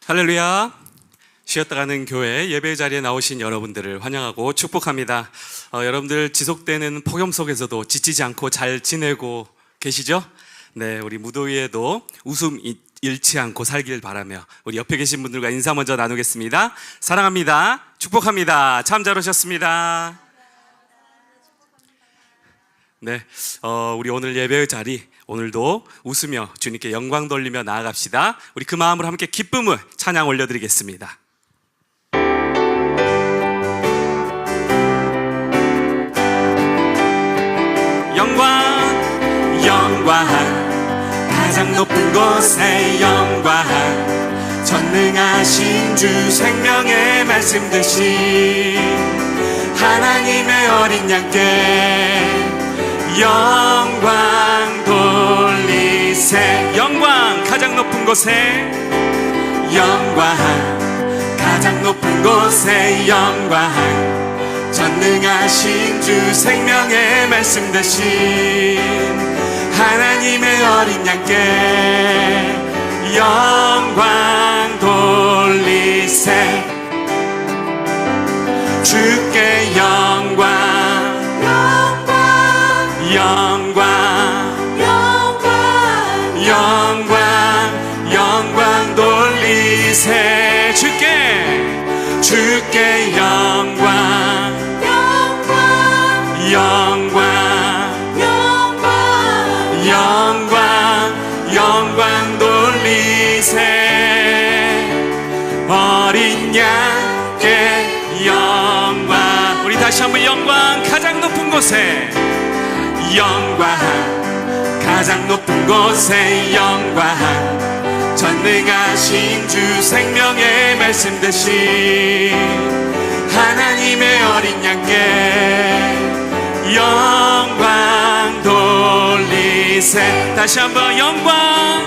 할렐루야. 쉬었다 가는 교회 예배 자리에 나오신 여러분들을 환영하고 축복합니다. 여러분들 지속되는 폭염 속에서도 지치지 않고 잘 지내고 계시죠? 네, 우리 무더위에도 웃음 잃지 않고 살길 바라며 우리 옆에 계신 분들과 인사 먼저 나누겠습니다. 사랑합니다. 축복합니다. 참 잘 오셨습니다. 네, 우리 오늘 예배의 자리, 오늘도 웃으며 주님께 영광 돌리며 나아갑시다. 우리 그 마음으로 함께 기쁨을 찬양 올려드리겠습니다. 영광 가장 높은 곳에 영광, 전능하신 주 생명의 말씀 되신 하나님의 어린 양께 영광 돌리세. 영광 가장 높은 곳에 영광, 가장 높은 곳에 영광, 전능하신 주 생명의 말씀 되신 하나님의 어린 양께 영광 돌리세. 주께 영광, 영광 돌리세. 주께 영광, 영광 돌리세. 어린 양께 영광. 우리 다시 한번 영광 가장 높은 곳에 영광, 가장 높은 곳에 영광, 전능하신 주 생명의 말씀 되신 하나님의 어린 양께 영광 돌리세. 다시 한번 영광,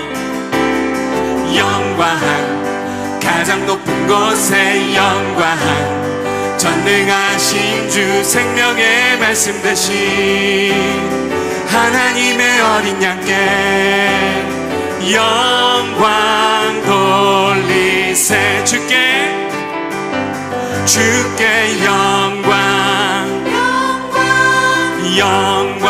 가장 높은 곳에 영광, 전능하신 주 생명의 말씀 되신 하나님의 어린 양께 영광 돌리세. 주께 영광, 영광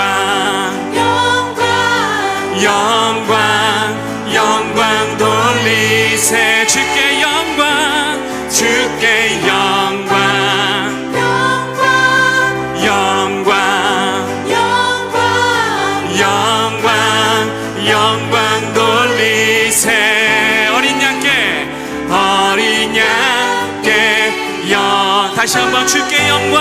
돌리세. 주께 영광, 영광 돌리세. 어린 양께 다시 한번 주께 영광,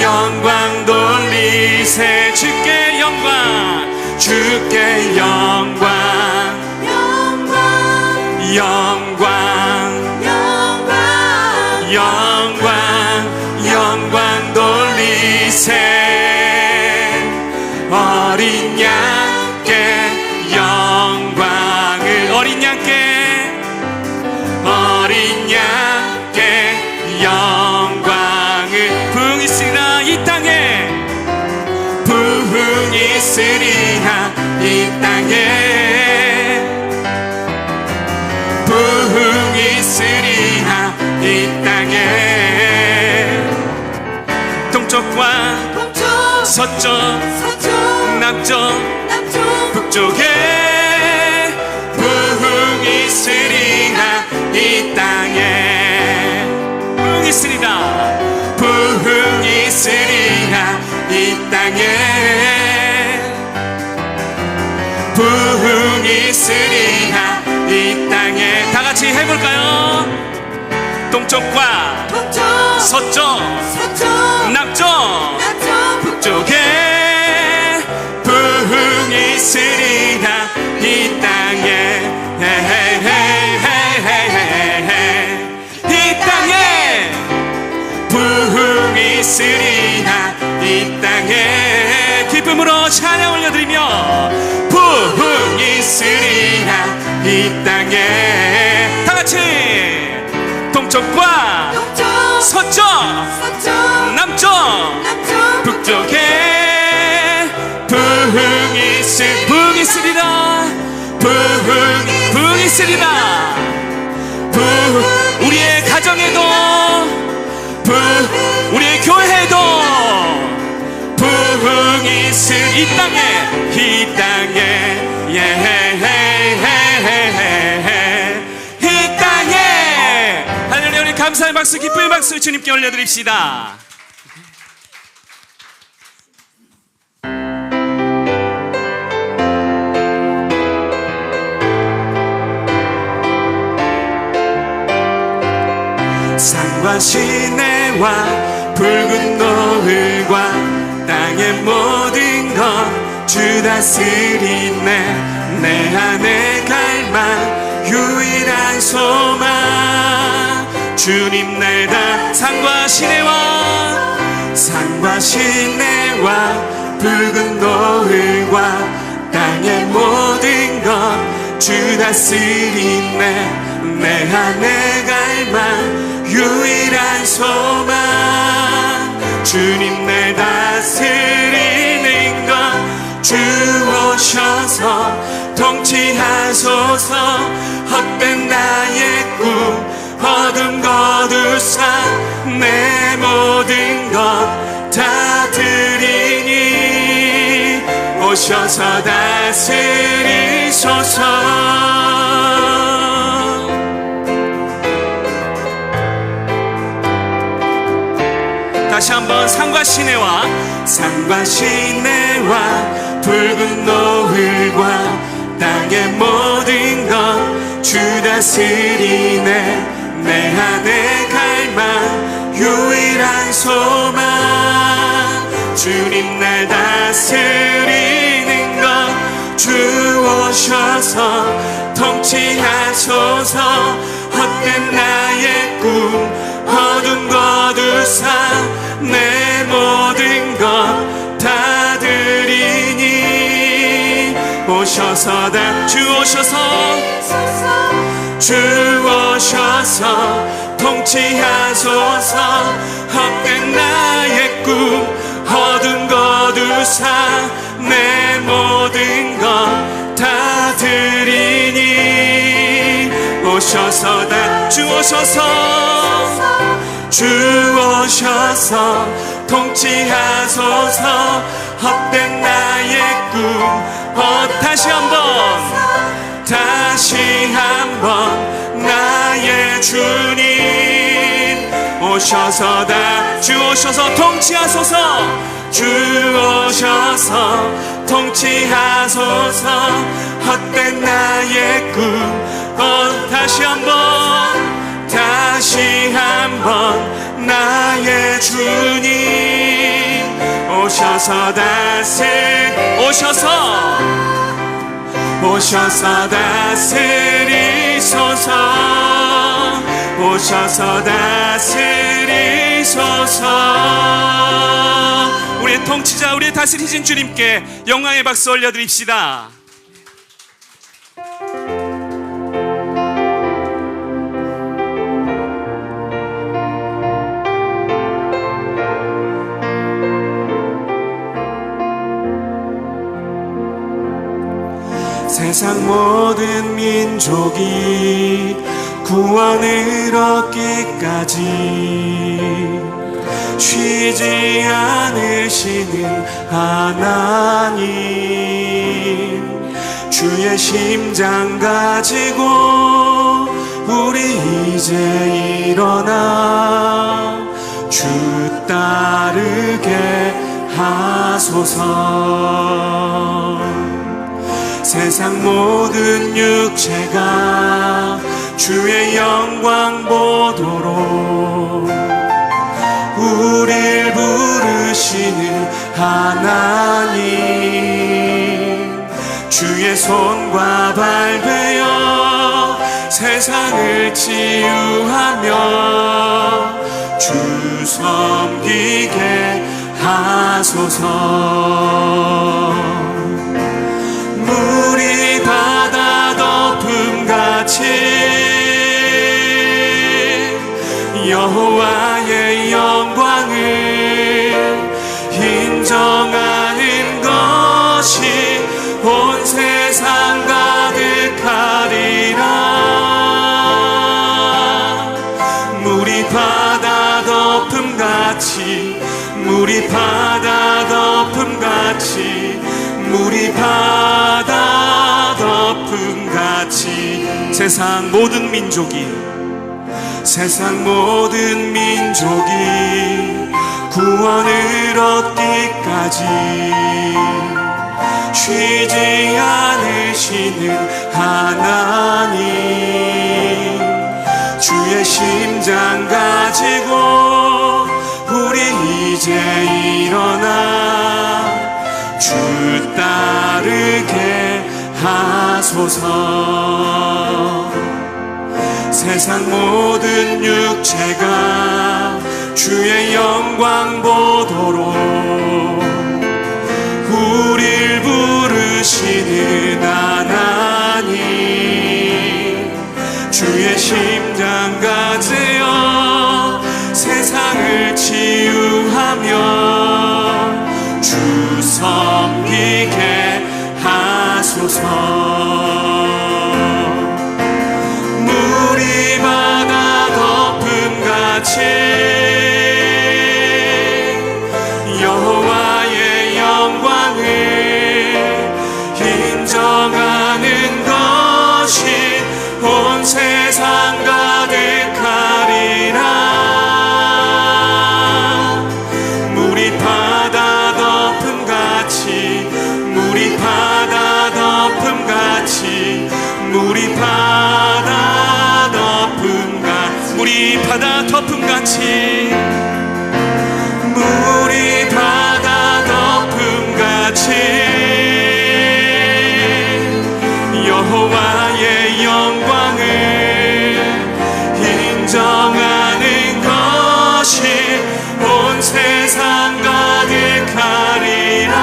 영광 돌리세. 주께 영광, 영광 돌리세. 어린 양께 영광을, 어린 양께 영광을. 부흥이 있으리라 이 땅에, 부흥이 있으리라 이 땅에, 부흥이 있으리라 이 땅에. 동쪽과 서쪽, 남쪽, 북쪽에 부흥이 있으리라 이 땅에. 부흥이 있으리라, 부흥이 있으리라 이 땅에, 부흥이 있으리라 이 땅에. 다 같이 해볼까요? 동쪽과 서쪽, 남쪽, 북쪽에 부흥이 있으리라 이 땅에. 이 땅에 부흥이 있으리라 이 땅에. 기쁨으로 찬양 올려드리며 부흥이 있으리라 이 땅에. 다 같이 동쪽과 서쪽 북쪽에 부흥이 있으리라. 부흥이 있으리라. 우리의 가정에도 우리의 교회에도 부흥이 있을 이 땅에 이 땅에 할렐루야. 우리 감사의 박수, 기쁨의 박수 주님께 올려드립시다. 산과 시내와 붉은 노을과 땅의 모든 것 주 다스리네. 내 안에 갈망 유일한 소망 주님 날 산과 시내와 붉은 노을과 땅의 모든 것 주 다스리네. 내 안에 갈망 유일한 소망 주님 날 다스리는 것 주 오셔서 통치하소서. 헛된 나의 꿈 어둠 거두사 내 모든 것 다 드리니 오셔서 다스리소서. 다시 한번 산과 시내와 붉은 노을과 땅의 모든 것 주 다스리네. 내 안에 갈망 유일한 소망 주님 날 다스리는 것 주 오셔서 통치하소서. 헛된 나의 꿈 어둠 거두사 내 모든 것 다 드리니 오셔서 주 오셔서 통치하소서. 헛된 나의 꿈 어둠 거두사 내 모든 것 다 드리니 오셔서 주 오셔서 통치하소서. 헛된 나의 꿈 다시 한번 나의 주님 오셔서 주 오셔서 통치하소서. 주 오셔서 통치하소서. 헛된 나의 꿈 다시 한번 나의 주님 오셔서 다스리소서. 오셔서 다스리소서. 우리의 통치자 우리의 다스리신 주님께 영광의 박수 올려드립시다. 세상 모든 민족이 구원을 얻기까지 쉬지 않으시는 하나님 주의 심장 가지고 우리 이제 일어나 주 따르게 하소서. 세상 모든 육체가 주의 영광 보도록 우릴 부르시는 하나님 주의 손과 발 되어 세상을 치유하며 주 섬기게 하소서. 물이 바다 덮음같이 여호와의 영광을 같이 물이 바다 덮음 같이 세상 모든 민족이 구원을 얻기까지 쉬지 않으시는 하나님, 주의 심장 가지고 우리 이제 일어나 주 따르게 하소서. 세상 모든 육체가 주의 영광 보도록 우릴 부르시는 하나님, 주의 심장 가지어 세상을 치유하며 주 섬기게 하소서. 물이 바다 덮음 같이 여호와의 영광을 인정하는 것이 온 세상 가득하리라. 물이 바다 덮음 같이 물이 바다 덮음 같이 물이 바다 덮음 같이 물이 바다 덮음 같이 물이 바다 덮음 같이 여호와의 영광을 인정하는 것이 온 세상 가득하리라.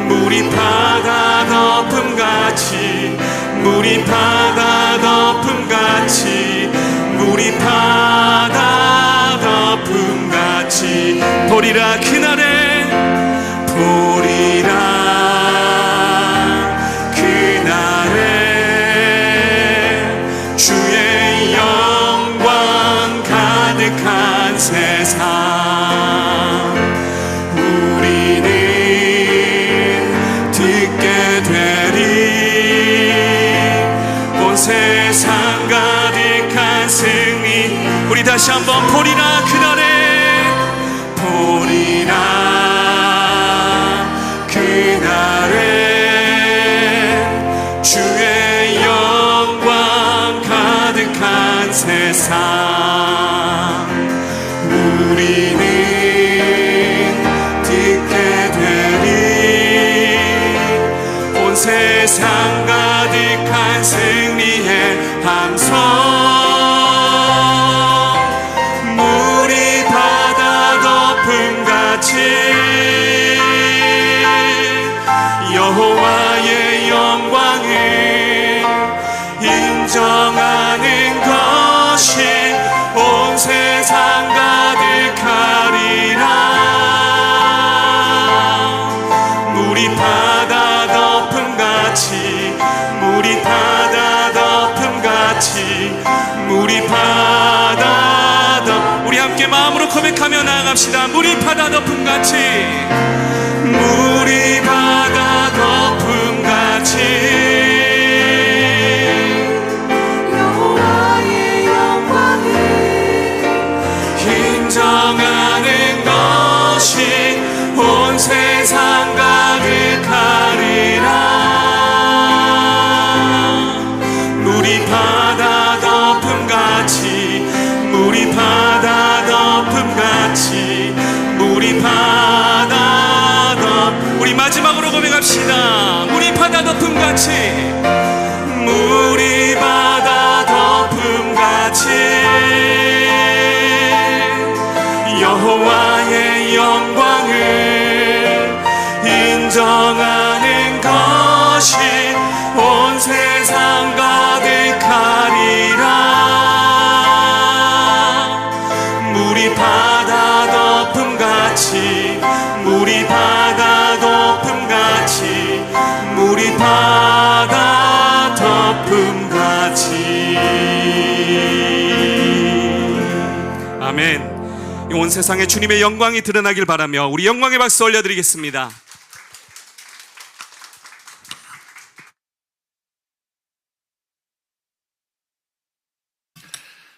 물이 바다 덮음 같이 물이 바다 덮음 같이 물이 바다 덮음 같이 보리라 그날에 보리라 그날에 주의 영광 가득한 세상 우리는 듣게 되리. 온 세상 가득한 승리. 우리 다시 한번 보리라 그날에 보리라 그날에 주의 영광 가득한 세상 우리는 듣게 되리. 온 세상 가득한 승리의 함성. 물이 바다 덮음 같이 여호와의 영광을 인정하는 것이 온 세상 가득하리라. 물이 바다 덮음 같이 물이 바다 덮음 같이 물이 바다 덮 우리 함께 마음으로 고백하며 나아갑시다. 물이 바다 덮음 같이 물이 바다 덮음 같이 여호와의 영광을 인정하는 것이 온 세상 가득하리라. 물이 바다 덮음 같이 물이 바다 덮음 같이 물이 바다 덮 우리 마지막으로 고백합시다. 물이 바다 덮음 같이 물이 바다 덮음 같이 여호와의 영광을 인정하는 것이 온 세상 가득하리라. 물이 바다 덮음 같이 물이 바다 덮음 같이 물이 바다 덮음 같이. 아멘. 온 세상에 주님의 영광이 드러나길 바라며 우리 영광의 박수 올려드리겠습니다.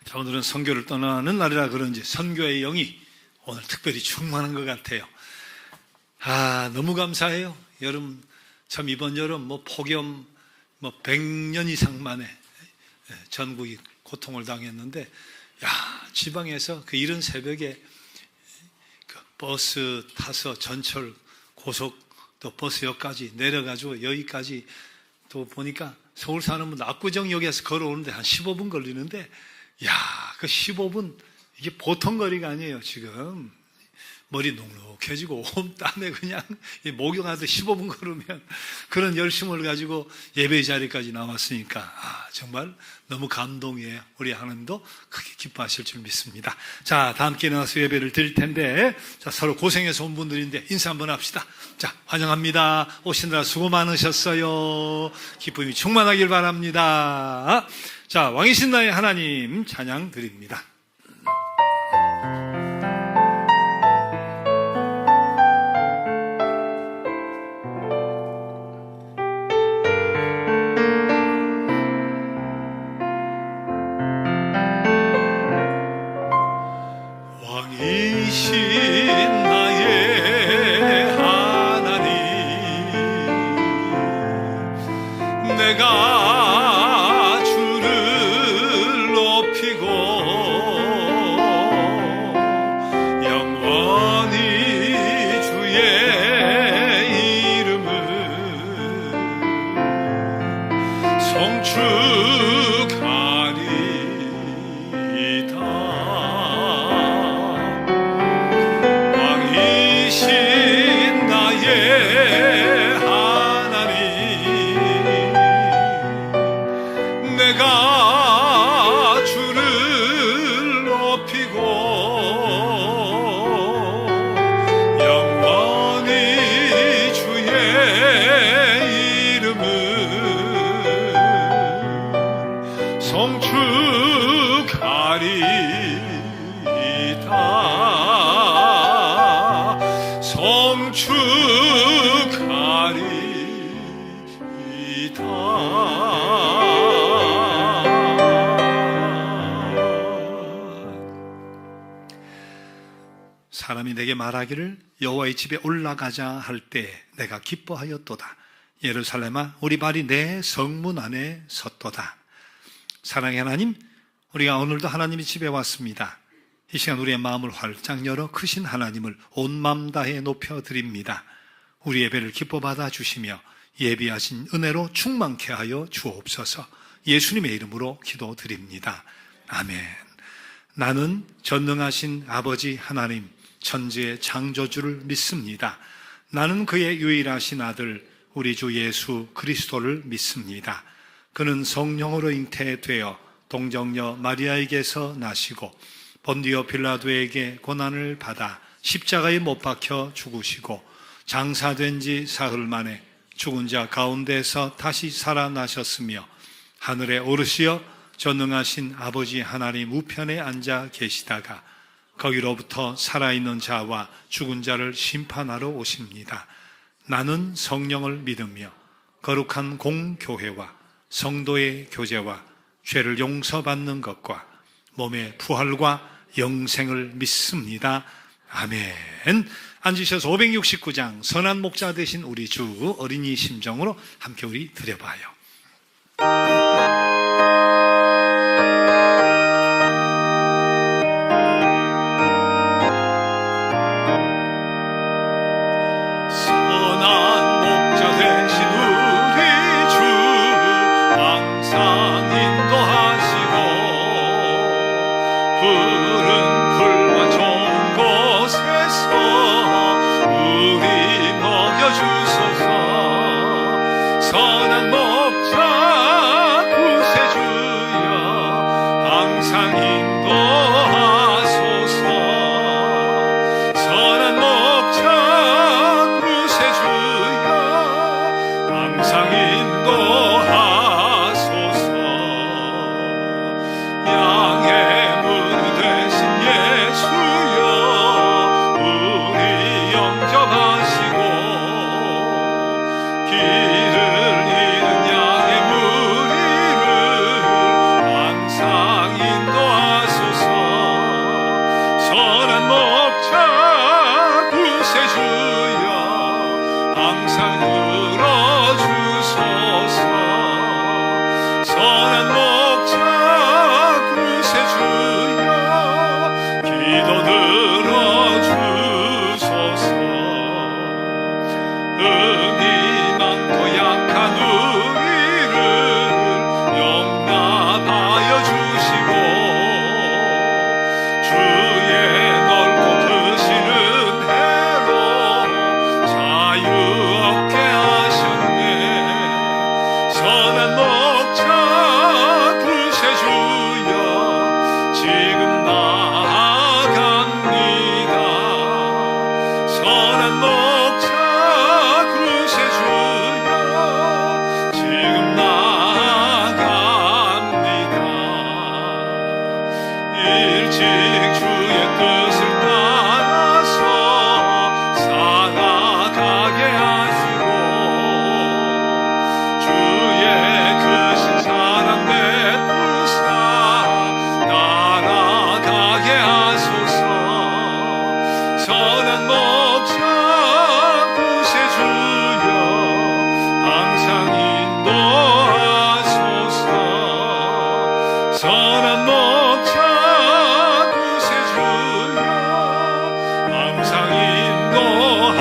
자, 오늘은 선교를 떠나는 날이라 그런지 선교의 영이 오늘 특별히 충만한 것 같아요. 너무 감사해요. 여름, 참 이번 여름 폭염 100년 이상 만에 전국이 고통을 당했는데, 지방에서 그 이른 새벽에 그 버스 타서 전철 고속 또 버스역까지 내려가지고 여기까지 또 보니까 서울 사는 분들 압구정역에서 걸어오는데 한 15분 걸리는데, 그 15분 이게 보통 거리가 아니에요. 지금 머리 눅눅해지고 온 땀에 그냥 목욕하듯 15분 걸으면 그런 열심을 가지고 예배 자리까지 나왔으니까 정말 너무 감동이에요. 우리 하나님도 크게 기뻐하실 줄 믿습니다. 자, 다 함께 일어나서 예배를 드릴 텐데, 자, 서로 고생해서 온 분들인데 인사 한번 합시다. 자, 환영합니다. 오시느라 수고 많으셨어요. 기쁨이 충만하길 바랍니다. 자, 왕이신 나의 하나님 찬양 드립니다. 내가 주를 높이고 영원히 주의 이름을 송축하리이다. 왕이신 나의 내가 주를 높이고 영원히 주의 이름을 송축하리이다. 사람이 내게 말하기를 여호와의 집에 올라가자 할 때 내가 기뻐하였도다. 예루살렘아, 우리 발이 내 성문 안에 섰도다. 사랑의 하나님, 우리가 오늘도 하나님의 집에 왔습니다. 이 시간 우리의 마음을 활짝 열어 크신 하나님을 온 마음 다해 높여드립니다. 우리 예배를 기뻐 받아 주시며 예비하신 은혜로 충만케 하여 주옵소서. 예수님의 이름으로 기도드립니다. 아멘. 나는 전능하신 아버지 하나님, 천지의 창조주를 믿습니다. 나는 그의 유일하신 아들 우리 주 예수 그리스도를 믿습니다. 그는 성령으로 잉태되어 동정녀 마리아에게서 나시고 본디오 빌라도에게 고난을 받아 십자가에 못 박혀 죽으시고 장사된 지 사흘 만에 죽은 자 가운데서 다시 살아나셨으며 하늘에 오르시어 전능하신 아버지 하나님 우편에 앉아 계시다가 거기로부터 살아있는 자와 죽은 자를 심판하러 오십니다. 나는 성령을 믿으며 거룩한 공교회와 성도의 교제와 죄를 용서받는 것과 몸의 부활과 영생을 믿습니다. 아멘. 앉으셔서 569장 선한 목자 되신 우리 주 어린이 심정으로 함께 우리 드려봐요. 선한 목자 자유 얻게 하셨네. 선한 목자 구세주여 지금 나아갑니다. 선한 목자 구세주여 지금 나아갑니다. 일찍 주의 뜻을 따라서 살아가게 하시고 주의 크신 사랑 베푸사 날아가게 하소서. 선한 목자 구세주여 항상 인도하소서. 선한 목자 구세주여 항상 인도하소서.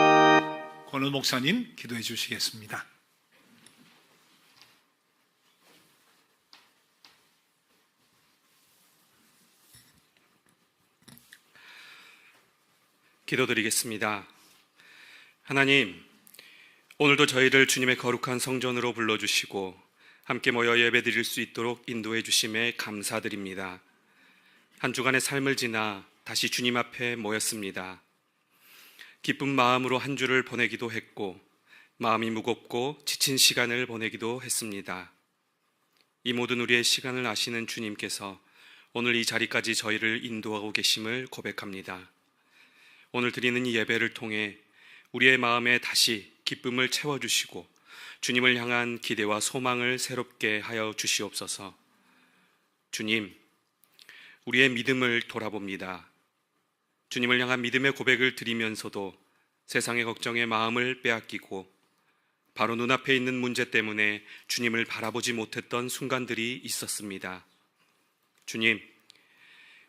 아멘. 권은 목사님 기도해 주시겠습니다. 기도드리겠습니다. 하나님, 오늘도 저희를 주님의 거룩한 성전으로 불러주시고 함께 모여 예배드릴 수 있도록 인도해 주심에 감사드립니다. 한 주간의 삶을 지나 다시 주님 앞에 모였습니다. 기쁜 마음으로 한 주를 보내기도 했고 마음이 무겁고 지친 시간을 보내기도 했습니다. 이 모든 우리의 시간을 아시는 주님께서 오늘 이 자리까지 저희를 인도하고 계심을 고백합니다. 오늘 드리는 이 예배를 통해 우리의 마음에 다시 기쁨을 채워주시고 주님을 향한 기대와 소망을 새롭게 하여 주시옵소서. 주님, 우리의 믿음을 돌아봅니다. 주님을 향한 믿음의 고백을 드리면서도 세상의 걱정에 마음을 빼앗기고 바로 눈앞에 있는 문제 때문에 주님을 바라보지 못했던 순간들이 있었습니다. 주님,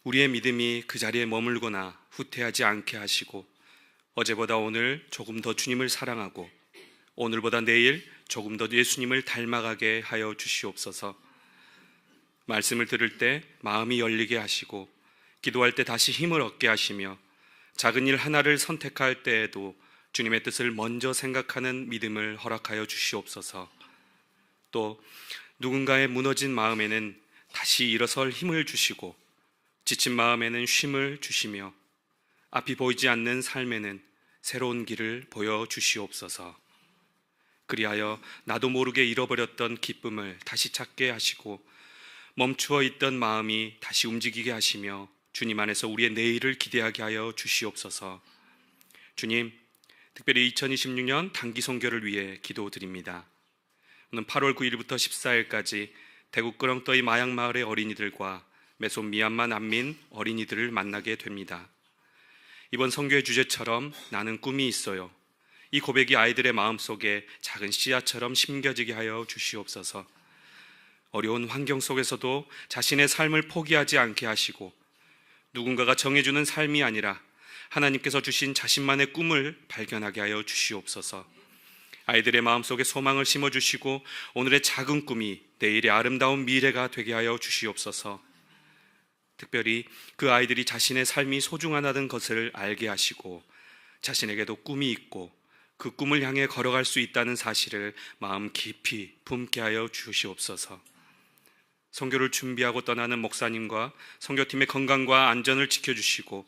우리의 믿음이 그 자리에 머물거나 후퇴하지 않게 하시고 어제보다 오늘 조금 더 주님을 사랑하고 오늘보다 내일 조금 더 예수님을 닮아가게 하여 주시옵소서. 말씀을 들을 때 마음이 열리게 하시고 기도할 때 다시 힘을 얻게 하시며 작은 일 하나를 선택할 때에도 주님의 뜻을 먼저 생각하는 믿음을 허락하여 주시옵소서. 또 누군가의 무너진 마음에는 다시 일어설 힘을 주시고 지친 마음에는 쉼을 주시며 앞이 보이지 않는 삶에는 새로운 길을 보여주시옵소서. 그리하여 나도 모르게 잃어버렸던 기쁨을 다시 찾게 하시고 멈추어 있던 마음이 다시 움직이게 하시며 주님 안에서 우리의 내일을 기대하게 하여 주시옵소서. 주님, 특별히 2026년 단기 선교를 위해 기도드립니다. 오늘 8월 9일부터 14일까지 대구 끄렁떠이 마양마을의 어린이들과 메손 미얀마 난민 어린이들을 만나게 됩니다. 이번 선교의 주제처럼 나는 꿈이 있어요. 이 고백이 아이들의 마음속에 작은 씨앗처럼 심겨지게 하여 주시옵소서. 어려운 환경 속에서도 자신의 삶을 포기하지 않게 하시고 누군가가 정해주는 삶이 아니라 하나님께서 주신 자신만의 꿈을 발견하게 하여 주시옵소서. 아이들의 마음속에 소망을 심어주시고 오늘의 작은 꿈이 내일의 아름다운 미래가 되게 하여 주시옵소서. 특별히 그 아이들이 자신의 삶이 소중하다는 것을 알게 하시고 자신에게도 꿈이 있고 그 꿈을 향해 걸어갈 수 있다는 사실을 마음 깊이 품게 하여 주시옵소서. 선교를 준비하고 떠나는 목사님과 선교팀의 건강과 안전을 지켜주시고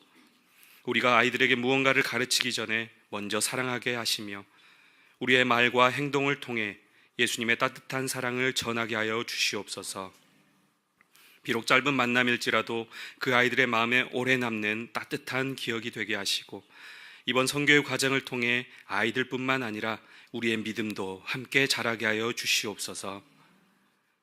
우리가 아이들에게 무언가를 가르치기 전에 먼저 사랑하게 하시며 우리의 말과 행동을 통해 예수님의 따뜻한 사랑을 전하게 하여 주시옵소서. 비록 짧은 만남일지라도 그 아이들의 마음에 오래 남는 따뜻한 기억이 되게 하시고 이번 선교의 과정을 통해 아이들뿐만 아니라 우리의 믿음도 함께 자라게 하여 주시옵소서.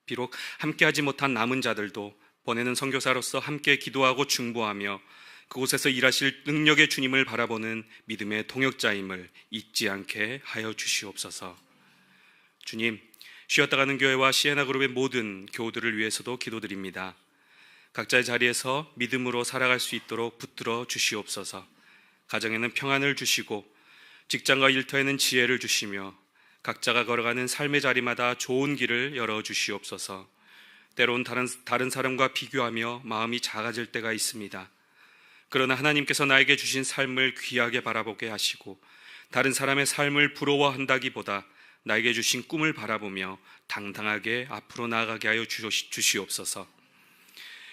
비록 함께하지 못한 남은 자들도 보내는 선교사로서 함께 기도하고 중보하며 그곳에서 일하실 능력의 주님을 바라보는 믿음의 동역자임을 잊지 않게 하여 주시옵소서. 주님, 쉬었다 가는 교회와 시에나 그룹의 모든 교우들을 위해서도 기도드립니다. 각자의 자리에서 믿음으로 살아갈 수 있도록 붙들어 주시옵소서. 가정에는 평안을 주시고 직장과 일터에는 지혜를 주시며 각자가 걸어가는 삶의 자리마다 좋은 길을 열어주시옵소서. 때론 다른 사람과 비교하며 마음이 작아질 때가 있습니다. 그러나 하나님께서 나에게 주신 삶을 귀하게 바라보게 하시고 다른 사람의 삶을 부러워한다기보다 나에게 주신 꿈을 바라보며 당당하게 앞으로 나아가게 하여 주시옵소서.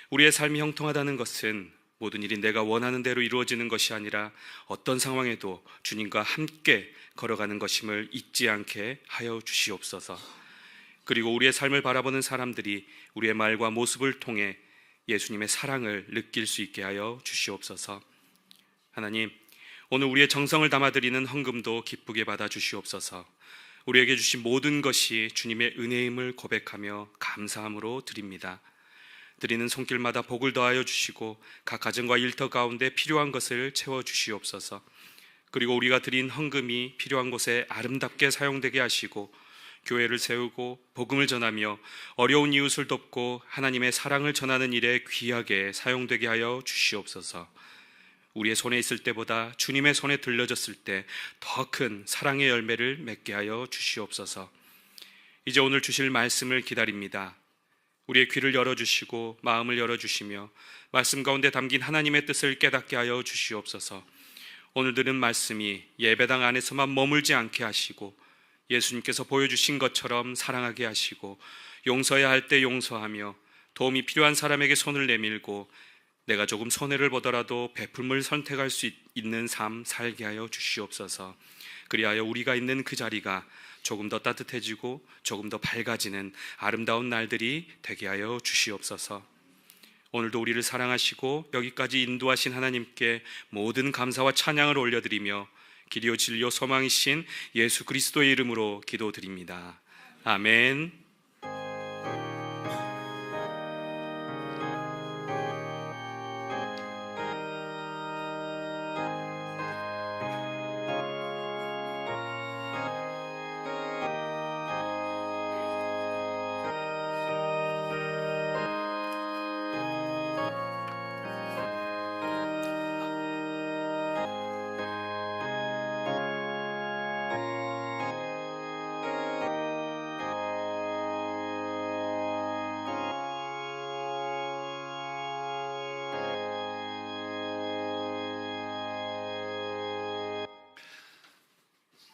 우리의 삶이 형통하다는 것은 모든 일이 내가 원하는 대로 이루어지는 것이 아니라 어떤 상황에도 주님과 함께 걸어가는 것임을 잊지 않게 하여 주시옵소서. 그리고 우리의 삶을 바라보는 사람들이 우리의 말과 모습을 통해 예수님의 사랑을 느낄 수 있게 하여 주시옵소서. 하나님, 오늘 우리의 정성을 담아드리는 헌금도 기쁘게 받아 주시옵소서. 우리에게 주신 모든 것이 주님의 은혜임을 고백하며 감사함으로 드립니다. 드리는 손길마다 복을 더하여 주시고 각 가정과 일터 가운데 필요한 것을 채워 주시옵소서. 그리고 우리가 드린 헌금이 필요한 곳에 아름답게 사용되게 하시고 교회를 세우고 복음을 전하며 어려운 이웃을 돕고 하나님의 사랑을 전하는 일에 귀하게 사용되게 하여 주시옵소서. 우리의 손에 있을 때보다 주님의 손에 들려졌을 때 더 큰 사랑의 열매를 맺게 하여 주시옵소서. 이제 오늘 주실 말씀을 기다립니다. 우리의 귀를 열어주시고 마음을 열어주시며 말씀 가운데 담긴 하나님의 뜻을 깨닫게 하여 주시옵소서. 오늘 들은 말씀이 예배당 안에서만 머물지 않게 하시고 예수님께서 보여주신 것처럼 사랑하게 하시고 용서해야 할 때 용서하며 도움이 필요한 사람에게 손을 내밀고 내가 조금 손해를 보더라도 베풀음을 선택할 수 있는 삶 살게 하여 주시옵소서. 그리하여 우리가 있는 그 자리가 조금 더 따뜻해지고 조금 더 밝아지는 아름다운 날들이 되게 하여 주시옵소서. 오늘도 우리를 사랑하시고 여기까지 인도하신 하나님께 모든 감사와 찬양을 올려드리며 길이요 진리요 소망이신 예수 그리스도의 이름으로 기도드립니다. 아멘.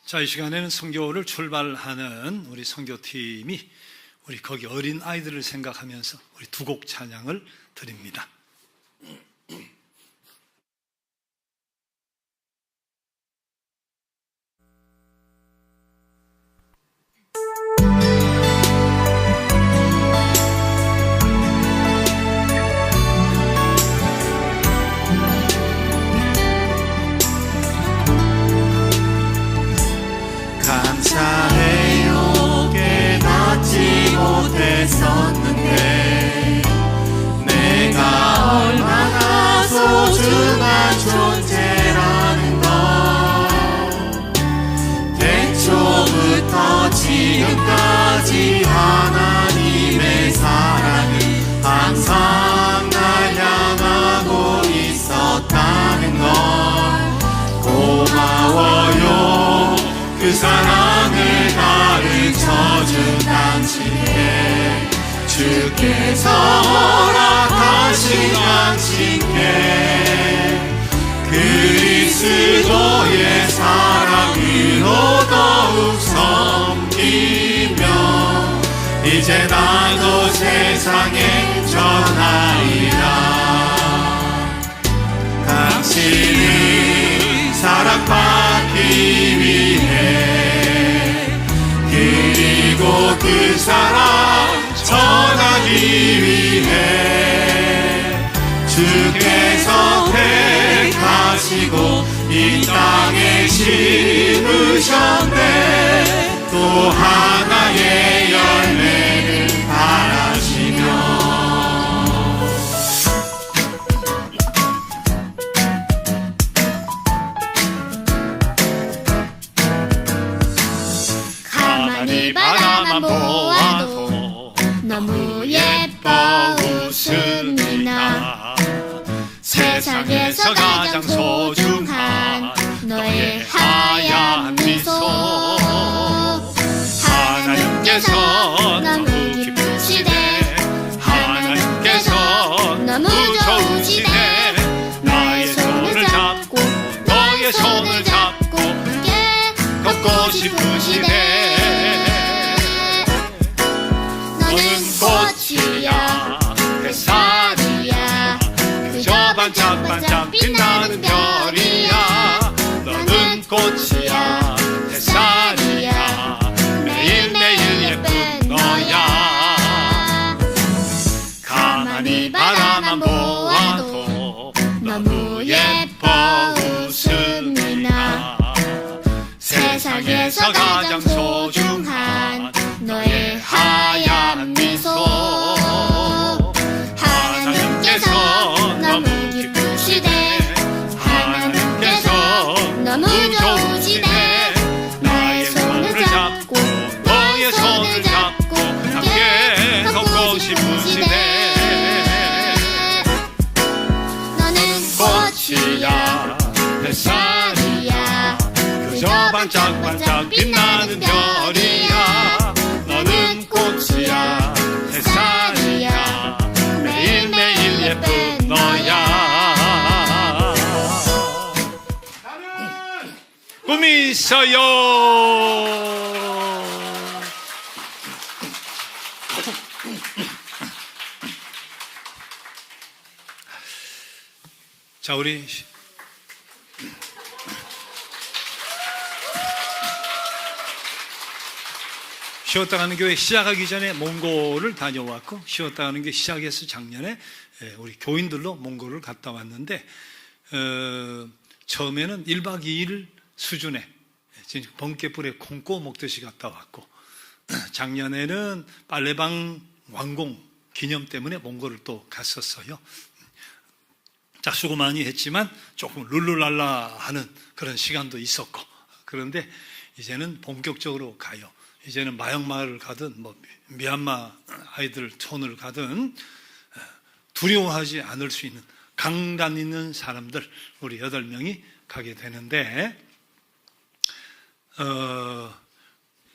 자, 이 시간에는 선교를 출발하는 우리 선교팀이 우리 거기 어린 아이들을 생각하면서 우리 두 곡 찬양을 드립니다. 감사해요. 깨닫지 못했었는데 내가 얼마나 소중한 존재라는 걸 태초부터 지금까지 하나님의 사랑은 항상 날 향하고 있었다는 걸 고마워요. 그 사랑을 가르쳐준 당신께 주께서 허락하신 당신께 그리스도의 사랑으로 더욱 섬기며 이제 나도 세상에 전하리라. 당신은 사랑받기 위해 그리고 그 사랑 전하기 위해 주께서 택하시고 이 땅에 심으셨네. 또 하나의 열매를 바라시며 가만히 바라만 보아도 너무 예뻐 웃음이나 세상에서 가장 소중한 너의 하얀 미소 꽃이야 햇살이야 그저 반짝반짝 빛나는 별이야 너는 꽃이야 햇살이야 매일매일 예쁜 너야 가만히 바라만 보아도 너무 예뻐 웃음이 나 세상에서 가장 소중한 너의 하얀 미소 하나님께서 너무 기쁘시네 하나님께서 너무 좋으시네 나의 손을 잡고 너의 손을 잡고 함께 걷고 싶으시네 너는 꽃이야 햇살이야 그저 반짝반짝 빛나는 별이야 너는 꽃이야 햇살이야 매일매일 예쁜 너야 꿈이 있어요 자, 우리 쉬었다 가는 교회 시작하기 전에 몽골을 다녀왔고 쉬었다 가는 게 시작해서 작년에 우리 교인들로 몽골을 갔다 왔는데 처음에는 1박 2일 수준의 번개불에 콩 구워 먹듯이 갔다 왔고 작년에는 빨래방 완공 기념 때문에 몽골을 또 갔었어요. 자, 수고 많이 했지만 조금 룰루랄라 하는 그런 시간도 있었고 그런데 이제는 본격적으로 가요. 이제는 마약마을을 가든 뭐 미얀마 아이들 촌을 가든 두려워하지 않을 수 있는 강단 있는 사람들 우리 8명이 가게 되는데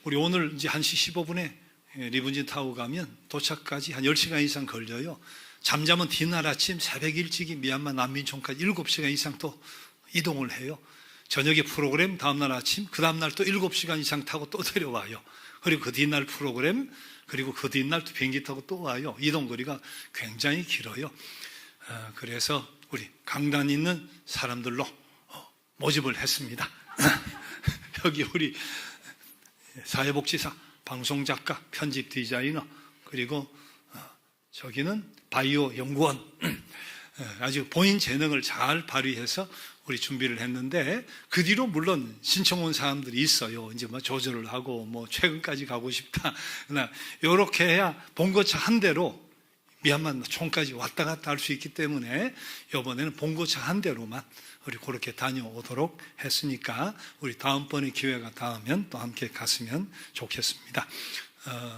우리 오늘 이제 1시 15분에 리분진 타고 가면 도착까지 한 10시간 이상 걸려요. 잠자면 뒤날 아침 새벽 일찍이 미얀마 난민촌까지 7시간 이상 또 이동을 해요. 저녁에 프로그램 다음날 아침 그 다음날 또 7시간 이상 타고 또 내려와요. 그리고 그 뒷날 프로그램 그리고 그 뒷날 또 비행기 타고 또 와요. 이동거리가 굉장히 길어요. 그래서 우리 강단 있는 사람들로 모집을 했습니다. 여기 우리 사회복지사, 방송작가, 편집 디자이너 그리고 저기는 바이오 연구원 아주 본인 재능을 잘 발휘해서 우리 준비를 했는데 그 뒤로 물론 신청 온 사람들이 있어요. 이제 뭐 조절을 하고 뭐 최근까지 가고 싶다. 그러나 이렇게 해야 본거차 한 대로 미얀마 촌까지 왔다 갔다 할 수 있기 때문에 이번에는 본거차 한 대로만 우리 그렇게 다녀오도록 했으니까 우리 다음번에 기회가 닿으면 또 함께 갔으면 좋겠습니다.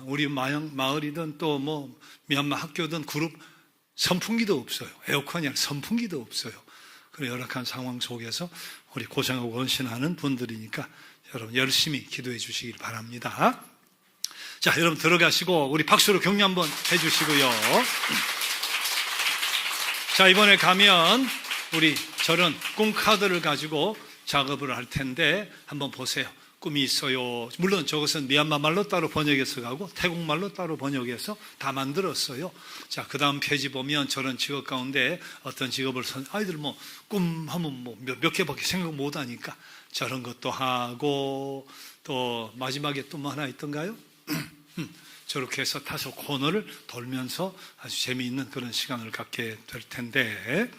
우리 마을이든 또 뭐 미얀마 학교든 그룹 선풍기도 없어요. 에어컨이 아니라 선풍기도 없어요. 그런 열악한 상황 속에서 우리 고생하고 원신하는 분들이니까 여러분 열심히 기도해 주시길 바랍니다. 자, 여러분 들어가시고 우리 박수로 격려 한번 해주시고요. 자, 이번에 가면 우리 저런 꿈카드를 가지고 작업을 할 텐데 한번 보세요. 꿈이 있어요. 물론 저것은 미얀마 말로 따로 번역해서 가고 태국 말로 따로 번역해서 다 만들었어요. 자, 그 다음 페이지 보면 저런 직업 가운데 어떤 직업을 아이들 뭐 꿈 하면 뭐 몇 개밖에 생각 못 하니까 저런 것도 하고 또 마지막에 또 뭐 하나 있던가요? 저렇게 해서 다소 코너를 돌면서 아주 재미있는 그런 시간을 갖게 될 텐데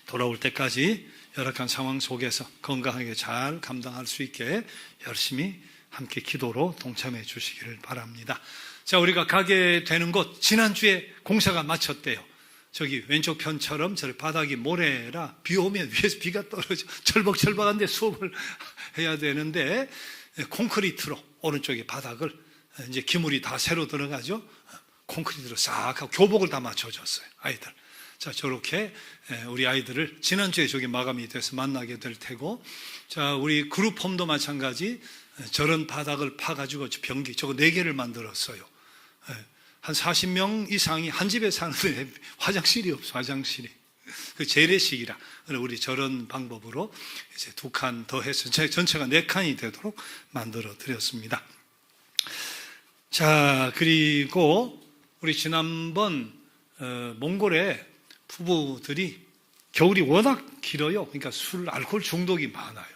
돌아올 때까지 열악한 상황 속에서 건강하게 잘 감당할 수 있게 열심히 함께 기도로 동참해 주시기를 바랍니다. 자, 우리가 가게 되는 곳 지난주에 공사가 마쳤대요. 저기 왼쪽 편처럼 저 바닥이 모래라 비 오면 위에서 비가 떨어져 철벅철벅한데 수업을 해야 되는데 콘크리트로 오른쪽에 바닥을 이제 기물이 다 새로 들어가죠. 콘크리트로 싹 하고 교복을 다 맞춰줬어요. 아이들. 자, 저렇게 우리 아이들을 지난주에 저기 마감이 돼서 만나게 될 테고, 자, 우리 그룹홈도 마찬가지 저런 바닥을 파가지고 변기 저거 4개를 만들었어요. 한 40명 이상이 한 집에 사는데 화장실이 없어, 화장실이. 그 재래식이라. 우리 저런 방법으로 이제 2칸 더 해서 전체가 4칸이 되도록 만들어 드렸습니다. 자, 그리고 우리 지난번 몽골에 부부들이 겨울이 워낙 길어요. 그러니까 알코올 중독이 많아요.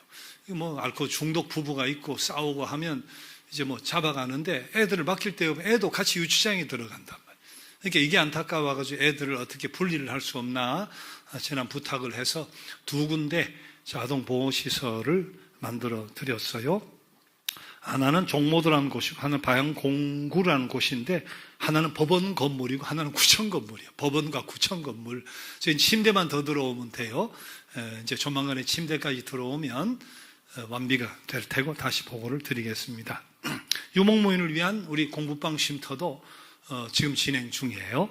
뭐 알코올 중독 부부가 있고 싸우고 하면 이제 뭐 잡아가는데 애들을 맡길 데 없으면 애도 같이 유치장에 들어간단 말이에요. 그러니까 이게 안타까워가지고 애들을 어떻게 분리를 할 수 없나 지난 부탁을 해서 2군데 아동 보호시설을 만들어 드렸어요. 하나는 종모도라는 곳이고 하나는 바양공구라는 곳인데 하나는 법원 건물이고 하나는 구청 건물이에요. 법원과 구청 건물. 저희 침대만 더 들어오면 돼요. 이제 조만간에 침대까지 들어오면 완비가 될 테고 다시 보고를 드리겠습니다. 유목무인을 위한 우리 공부방 쉼터도 지금 진행 중이에요.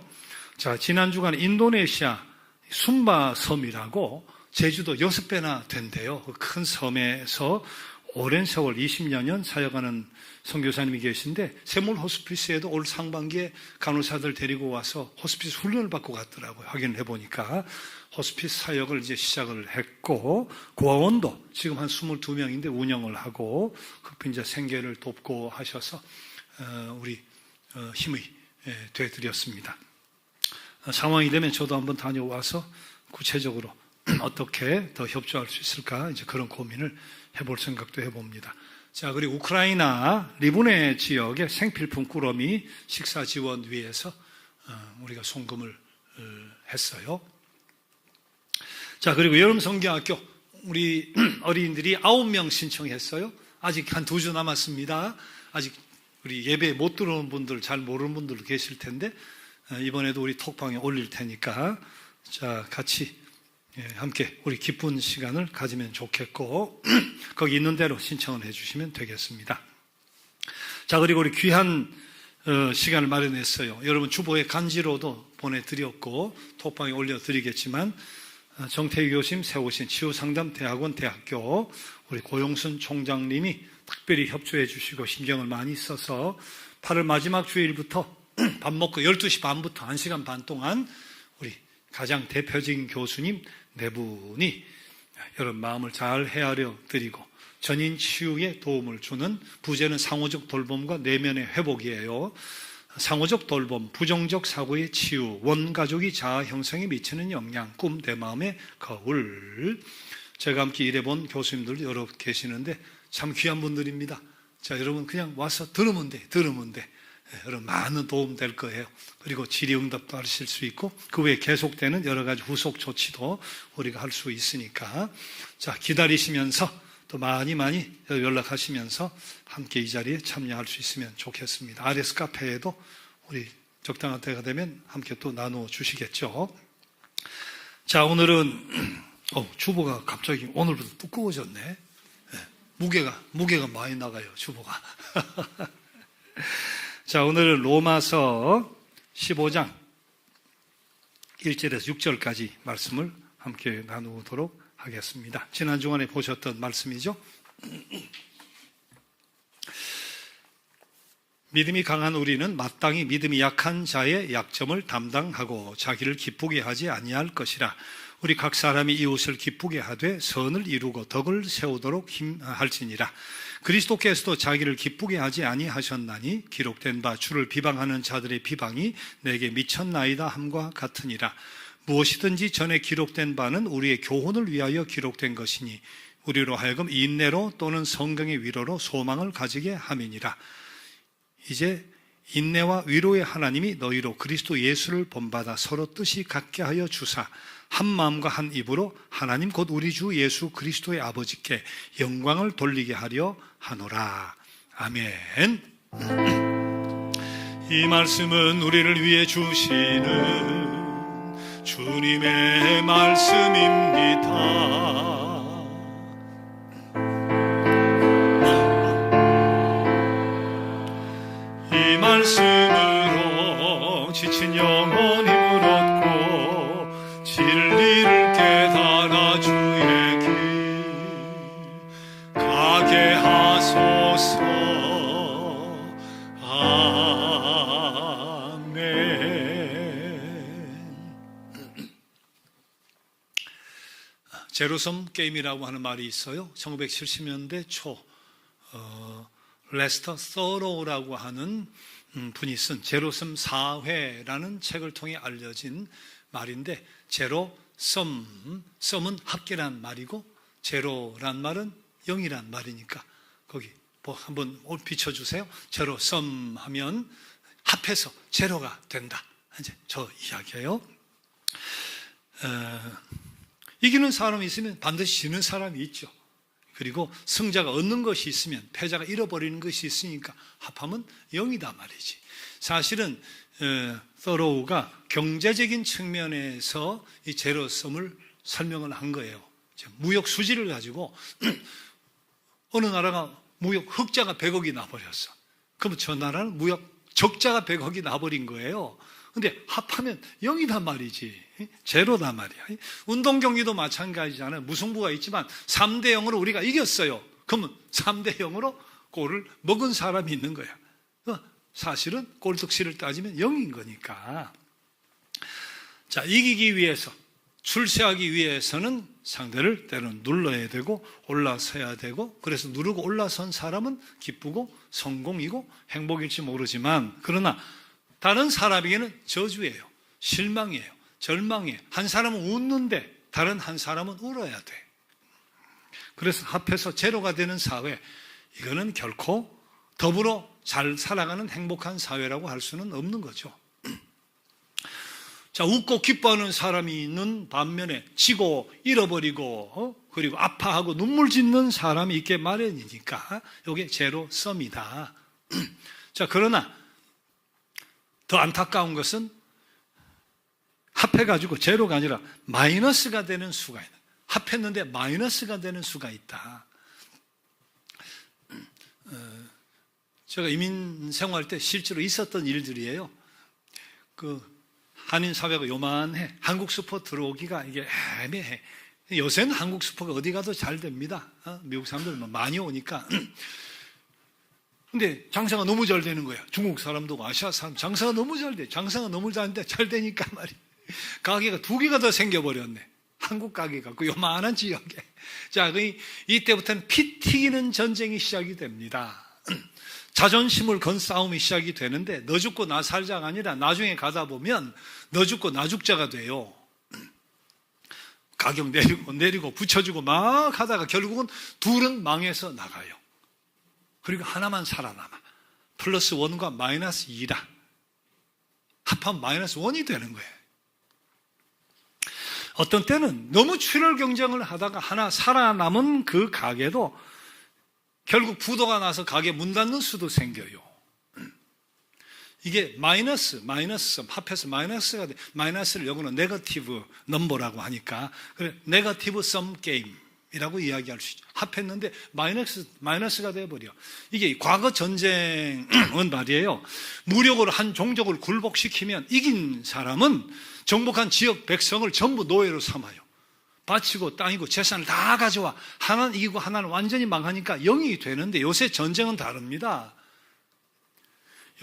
자, 지난 주간 인도네시아 순바 섬이라고 제주도 6배나 된대요. 그 큰 섬에서 오랜 세월 20여년 사역하는 선교사님이 계신데 세물 호스피스에도 올 상반기에 간호사들 데리고 와서 호스피스 훈련을 받고 갔더라고요. 확인을 해보니까 호스피스 사역을 이제 시작을 했고 고아원도 지금 한 22명인데 운영을 하고 흑빈자 생계를 돕고 하셔서 우리 힘이 되드렸습니다. 상황이 되면 저도 한번 다녀와서 구체적으로 어떻게 더 협조할 수 있을까 이제 그런 고민을 해볼 생각도 해봅니다. 자, 그리고 우크라이나 리브네 지역의 생필품 꾸러미 식사 지원 위해서 우리가 송금을 했어요. 자, 그리고 여름 성경학교 우리 어린이들이 9명 신청했어요. 아직 한 2주 남았습니다. 아직 우리 예배 못 들어오는 분들, 잘 모르는 분들도 계실 텐데 이번에도 우리 톡방에 올릴 테니까 자, 같이 함께 우리 기쁜 시간을 가지면 좋겠고 거기 있는 대로 신청을 해주시면 되겠습니다. 자, 그리고 우리 귀한 시간을 마련했어요. 여러분 주보에 간지로도 보내드렸고 톡방에 올려드리겠지만 정태희 교수님 세우신 치유상담대학원 대학교 우리 고용순 총장님이 특별히 협조해 주시고 신경을 많이 써서 8월 마지막 주일부터 밥 먹고 12시 반부터 1시간 반 동안 우리 가장 대표적인 교수님 4분이 여러분 마음을 잘 헤아려 드리고 전인 치유에 도움을 주는 부제는 상호적 돌봄과 내면의 회복이에요. 상호적 돌봄, 부정적 사고의 치유, 원가족이 자아 형성에 미치는 영향, 꿈, 내 마음의 거울. 제가 함께 일해본 교수님들 여러 계시는데 참 귀한 분들입니다. 자, 여러분 그냥 와서 들으면 돼. 여러분 많은 도움 될 거예요. 그리고 질의응답도 하실 수 있고 그 외에 계속되는 여러 가지 후속 조치도 우리가 할 수 있으니까 자, 기다리시면서 또 많이 연락하시면서 함께 이 자리에 참여할 수 있으면 좋겠습니다. RS 카페에도 우리 적당한 때가 되면 함께 또 나누어 주시겠죠. 자, 오늘은 주보가 갑자기 오늘부터 두꺼워졌네. 무게가 많이 나가요, 주보가. 자, 오늘은 로마서 15장 1절에서 6절까지 말씀을 함께 나누도록 하겠습니다. 지난 주간에 보셨던 말씀이죠. 믿음이 강한 우리는 마땅히 믿음이 약한 자의 약점을 담당하고 자기를 기쁘게 하지 아니할 것이라. 우리 각 사람이 이웃을 기쁘게 하되 선을 이루고 덕을 세우도록 힘할지니라. 그리스도께서도 자기를 기쁘게 하지 아니하셨나니 기록된 바 주를 비방하는 자들의 비방이 내게 미쳤나이다 함과 같으니라. 무엇이든지 전에 기록된 바는 우리의 교훈을 위하여 기록된 것이니 우리로 하여금 인내로 또는 성경의 위로로 소망을 가지게 함이니라. 이제 인내와 위로의 하나님이 너희로 그리스도 예수를 본받아 서로 뜻이 같게 하여 주사 한 마음과 한 입으로 하나님 곧 우리 주 예수 그리스도의 아버지께 영광을 돌리게 하려 하노라. 아멘. 이 말씀은 우리를 위해 주시는 주님의 말씀입니다. 이 말씀으로 지친 영혼 힘을 얻고 진리를 깨달아 주의 길 가게 하소서. 제로섬 게임이라고 하는 말이 있어요. 1970년대 초 레스터 서로우라고 하는 분이 쓴 제로섬 사회라는 책을 통해 알려진 말인데, 제로, 썸은 합계란 말이고 제로란 말은 0이란 말이니까 거기 뭐 한번 비춰주세요. 제로, 썸 하면 합해서 제로가 된다. 이제 저 이야기예요. 이기는 사람이 있으면 반드시 지는 사람이 있죠. 그리고 승자가 얻는 것이 있으면 패자가 잃어버리는 것이 있으니까 합하면 0이다 말이지. 사실은 서로우가 경제적인 측면에서 이 제로섬을 설명을 한 거예요. 무역 수지를 가지고 어느 나라가 무역 흑자가 100억이 나버렸어. 그럼 저 나라는 무역 적자가 100억이 나버린 거예요. 근데 합하면 0이단 말이지. 제로단 말이야. 운동 경기도 마찬가지잖아요. 무승부가 있지만 3대 0으로 우리가 이겼어요. 그러면 3대 0으로 골을 먹은 사람이 있는 거야. 사실은 골득실을 따지면 0인 거니까. 자, 이기기 위해서, 출세하기 위해서는 상대를 때로는 눌러야 되고 올라서야 되고, 그래서 누르고 올라선 사람은 기쁘고 성공이고 행복일지 모르지만, 그러나 다른 사람에게는 저주예요. 실망이에요. 절망이에요. 한 사람은 웃는데 다른 한 사람은 울어야 돼. 그래서 합해서 제로가 되는 사회, 이거는 결코 더불어 잘 살아가는 행복한 사회라고 할 수는 없는 거죠. 자, 웃고 기뻐하는 사람이 있는 반면에 지고 잃어버리고 그리고 아파하고 눈물 짓는 사람이 있게 마련이니까 이게 제로섬이다. 자, 그러나 더 안타까운 것은 합해가지고 제로가 아니라 마이너스가 되는 수가 있다. 합했는데 마이너스가 되는 수가 있다. 제가 이민 생활 때 실제로 있었던 일들이에요. 한인 사회가 요만해. 한국 슈퍼 들어오기가 이게 애매해. 요새는 한국 슈퍼가 어디 가도 잘 됩니다. 미국 사람들 많이 오니까. 근데 장사가 너무 잘 되는 거야. 중국 사람도 아시아 사람 장사가 너무 잘 돼. 장사가 너무 잘 되니까 말이야. 가게가 2개가 더 생겨버렸네. 한국 가게가 그 요만한 지역에. 자, 이때부터는 피 튀기는 전쟁이 시작이 됩니다. 자존심을 건 싸움이 시작이 되는데, 너 죽고 나 살자가 아니라 나중에 가다 보면 너 죽고 나 죽자가 돼요. 가격 내리고 붙여주고 막 하다가 결국은 둘은 망해서 나가요. 그리고 하나만 살아남아. 플러스 1과 마이너스 2다. 합하면 마이너스 1이 되는 거예요. 어떤 때는 너무 출혈 경쟁을 하다가 하나 살아남은 그 가게도 결국 부도가 나서 가게 문 닫는 수도 생겨요. 이게 마이너스 합해서 마이너스가 돼. 마이너스를 영어로 네거티브 넘버라고 하니까, 그래, 네거티브 썸 게임이라고 이야기할 수 있죠. 합했는데 마이너스가 돼버려. 이게 과거 전쟁은 말이에요. 무력으로 한 종족을 굴복시키면 이긴 사람은 정복한 지역 백성을 전부 노예로 삼아요. 바치고 땅이고 재산을 다 가져와. 하나는 이기고 하나는 완전히 망하니까 0이 되는데, 요새 전쟁은 다릅니다.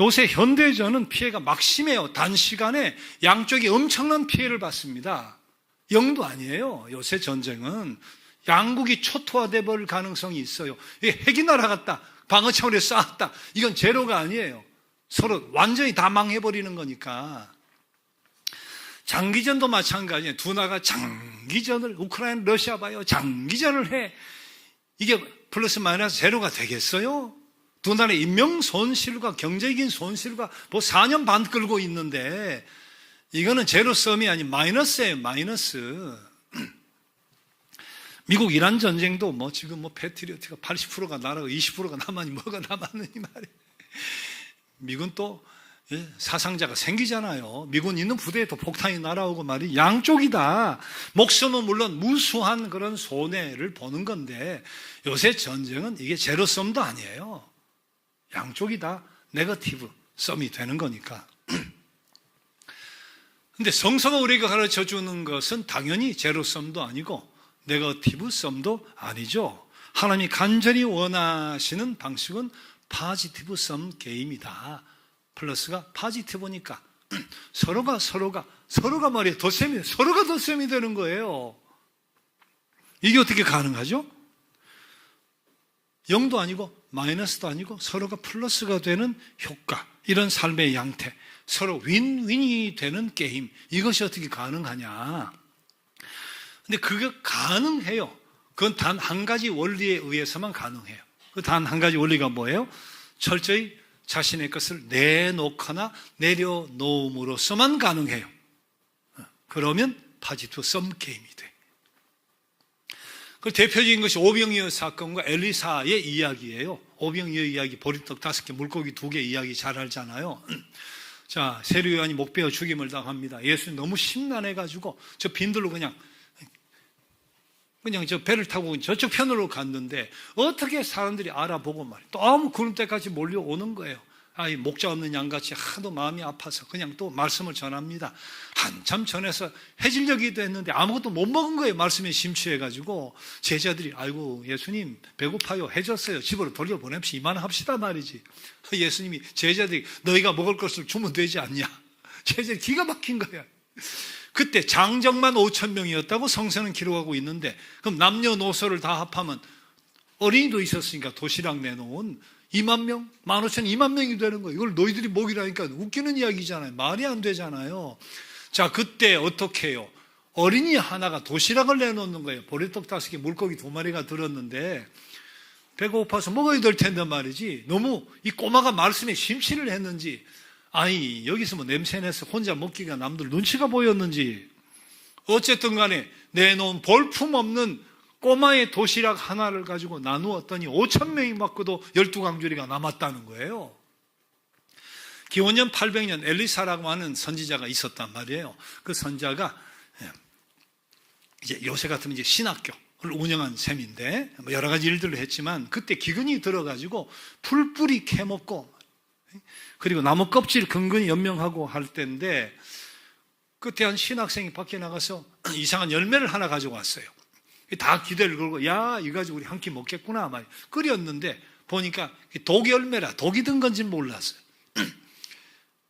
요새 현대전은 피해가 막심해요. 단시간에 양쪽이 엄청난 피해를 받습니다. 0도 아니에요. 요새 전쟁은 양국이 초토화돼 버릴 가능성이 있어요. 이게 핵이 날아갔다, 방어 차원에 쐈다, 이건 제로가 아니에요. 서로 완전히 다 망해버리는 거니까. 장기전도 마찬가지예요. 두 나라가 장기전을, 우크라이나, 러시아 봐요. 장기전을 해. 이게 플러스 마이너스 제로가 되겠어요? 두 나라의 인명 손실과 경제적인 손실과 뭐 4년 반 끌고 있는데, 이거는 제로섬이 아닌 마이너스예요. 마이너스. 미국 이란 전쟁도 지금 패트리어트가 80%가 날아가고 20%가 남았니 뭐가 남았느니 말이에요. 미군 또 사상자가 생기잖아요. 미군 있는 부대에도 폭탄이 날아오고 말이, 양쪽이다. 목숨은 물론 무수한 그런 손해를 보는 건데, 요새 전쟁은 이게 제로섬도 아니에요. 양쪽이다 네거티브 썸이 되는 거니까. 근데 성서가 우리가 가르쳐 주는 것은 당연히 제로섬도 아니고 네거티브 썸도 아니죠. 하나님이 간절히 원하시는 방식은 파지티브 썸 게임이다. 플러스가 파지티브니까 서로가 말이에요. 서로가 덧셈이 되는 거예요. 이게 어떻게 가능하죠? 0도 아니고 마이너스도 아니고 서로가 플러스가 되는 효과. 이런 삶의 양태, 서로 윈윈이 되는 게임, 이것이 어떻게 가능하냐? 근데 그게 가능해요. 그건 단 한 가지 원리에 의해서만 가능해요. 그 단 한 가지 원리가 뭐예요? 철저히 자신의 것을 내놓거나 내려놓음으로써만 가능해요. 그러면 파지투 썸 게임이 돼. 그 대표적인 것이 오병이어 사건과 엘리사의 이야기예요. 오병이어 이야기, 보리떡 5개, 물고기 2개 이야기 잘 알잖아요. 자, 세례 요한이 목베어 죽임을 당합니다. 예수님 너무 심란해가지고 저 빈들로 그냥 저 배를 타고 저쪽 편으로 갔는데 어떻게 사람들이 알아보고 말이에요. 너무 구름대까지 몰려오는 거예요. 이 목자 없는 양같이 하도 마음이 아파서 그냥 또 말씀을 전합니다. 한참 전에서 해질녘이도 했는데 아무것도 못 먹은 거예요. 말씀에 심취해가지고 제자들이 아이고 예수님 배고파요. 해졌어요. 집으로 돌려보냅시다. 이만합시다 말이지. 예수님이 제자들이 너희가 먹을 것을 주면 되지 않냐. 제자들이 기가 막힌 거야. 그때 장정만 5,000명이었다고 성서는 기록하고 있는데 그럼 남녀노소를 다 합하면 어린이도 있었으니까 도시락 내놓은 2만 명? 15,000, 2만 명이 되는 거예요. 이걸 너희들이 먹이라니까 웃기는 이야기잖아요. 말이 안 되잖아요. 자, 그때 어떻게 해요? 어린이 하나가 도시락을 내놓는 거예요. 보리떡 5개, 물고기 2마리가 들었는데 배가 고파서 먹어야 될 텐데 말이지. 너무 이 꼬마가 말씀에 심취를 했는지 아니 여기서 뭐 냄새내서 혼자 먹기가 남들 눈치가 보였는지 어쨌든 간에 내놓은 볼품없는 꼬마의 도시락 하나를 가지고 나누었더니 5,000명이 먹고도 12강주리가 남았다는 거예요. 기원전 800년 엘리사라고 하는 선지자가 있었단 말이에요. 그 선지자가 이제 요새 같으면 이제 신학교를 운영한 셈인데 여러 가지 일들을 했지만 그때 기근이 들어가지고 풀뿌리 캐먹고 그리고 나무 껍질 근근히 연명하고 할 때인데 그때 한 신학생이 밖에 나가서 이상한 열매를 하나 가지고 왔어요. 다 기대를 걸고 야 이거 가지고 우리 한 끼 먹겠구나 막 끓였는데 보니까 독이 열매라 독이 든 건지는 몰랐어요.